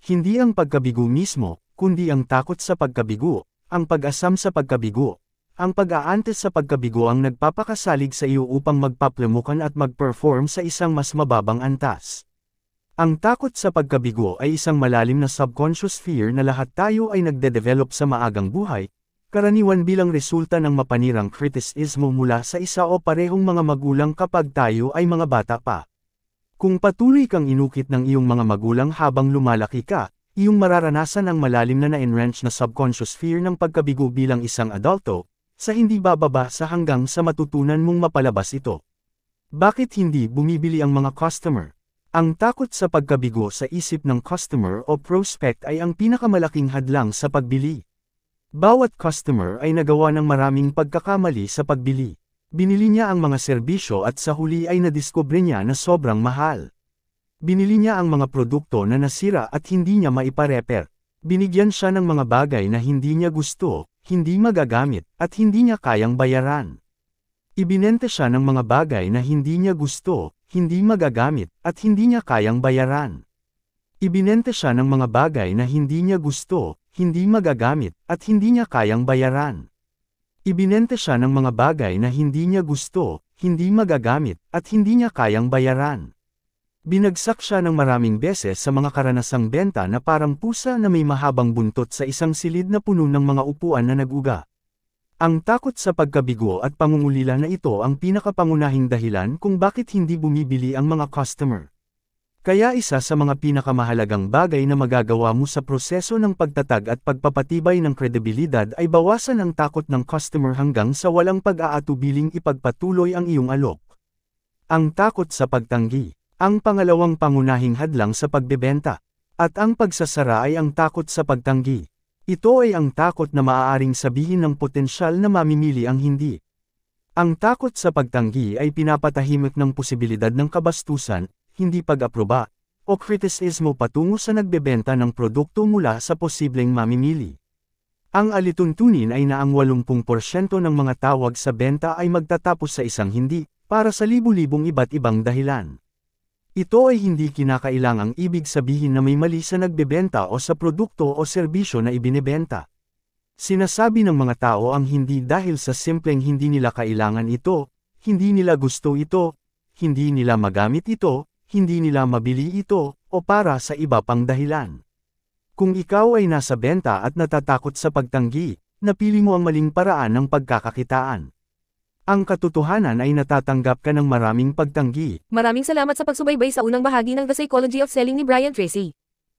Hindi ang pagkabigo mismo, kundi ang takot sa pagkabigo, ang pag-asam sa pagkabigo. Ang pag-aantes sa pagkabigo ang nagpapakasalig sa iyo upang magpaplamukan at mag-perform sa isang mas mababang antas. Ang takot sa pagkabigo ay isang malalim na subconscious fear na lahat tayo ay nagde-develop sa maagang buhay, karaniwan bilang resulta ng mapanirang kritisismo mula sa isa o parehong mga magulang kapag tayo ay mga bata pa. Kung patuloy kang inukit ng iyong mga magulang habang lumalaki ka, iyong mararanasan ang malalim na na-enrench na subconscious fear ng pagkabigo bilang isang adulto, sa hindi bababa sa hanggang sa matutunan mong mapalabas ito. Bakit hindi bumibili ang mga customer? Ang takot sa pagkabigo sa isip ng customer o prospect ay ang pinakamalaking hadlang sa pagbili. Bawat customer ay nagawa ng maraming pagkakamali sa pagbili. Binili niya ang mga serbisyo at sa huli ay nadiskubre niya na sobrang mahal. Binili niya ang mga produkto na nasira at hindi niya maipareper. Binigyan siya ng mga bagay na hindi niya gusto, hindi magagamit, at hindi niya kayang bayaran. Ibinenta siya ng mga bagay na hindi niya gusto, hindi magagamit, at hindi niya kayang bayaran. Ibinenta siya ng mga bagay na hindi niya gusto, hindi magagamit, at hindi niya kayang bayaran. Ibinenta siya ng mga bagay na hindi niya gusto, hindi magagamit, at hindi niya kayang bayaran. Binagsak siya ng maraming beses sa mga karanasang benta na parang pusa na may mahabang buntot sa isang silid na puno ng mga upuan na nag-uga. Ang takot sa pagkabigo at pangungulila na ito ang pinakapangunahing dahilan kung bakit hindi bumibili ang mga customer. Kaya isa sa mga pinakamahalagang bagay na magagawa mo sa proseso ng pagtatag at pagpapatibay ng kredibilidad ay bawasan ang takot ng customer hanggang sa walang pag-aatubiling ipagpatuloy ang iyong alok. Ang takot sa pagtanggi, ang pangalawang pangunahing hadlang sa pagbebenta, at ang pagsasara ay ang takot sa pagtanggi. Ito ay ang takot na maaaring sabihin ng potensyal na mamimili ang hindi. Ang takot sa pagtanggi ay pinapatahimik ng posibilidad ng kabastusan, hindi pag-aproba, o kritisismo patungo sa nagbebenta ng produkto mula sa posibleng mamimili. Ang alituntunin ay na ang 80% ng mga tawag sa benta ay magtatapos sa isang hindi, para sa libu-libong iba't ibang dahilan. Ito ay hindi kinakailangang ibig sabihin na may mali sa nagbebenta o sa produkto o serbisyo na ibinebenta. Sinasabi ng mga tao ang hindi dahil sa simpleng hindi nila kailangan ito, hindi nila gusto ito, hindi nila magamit ito, hindi nila mabili ito, o para sa iba pang dahilan. Kung ikaw ay nasa benta at natatakot sa pagtanggi, napili mo ang maling paraan ng pagkakakitaan. Ang katotohanan ay natatanggap ka ng maraming pagtanggi. Maraming salamat sa pagsubaybay sa unang bahagi ng The Psychology of Selling ni Brian Tracy.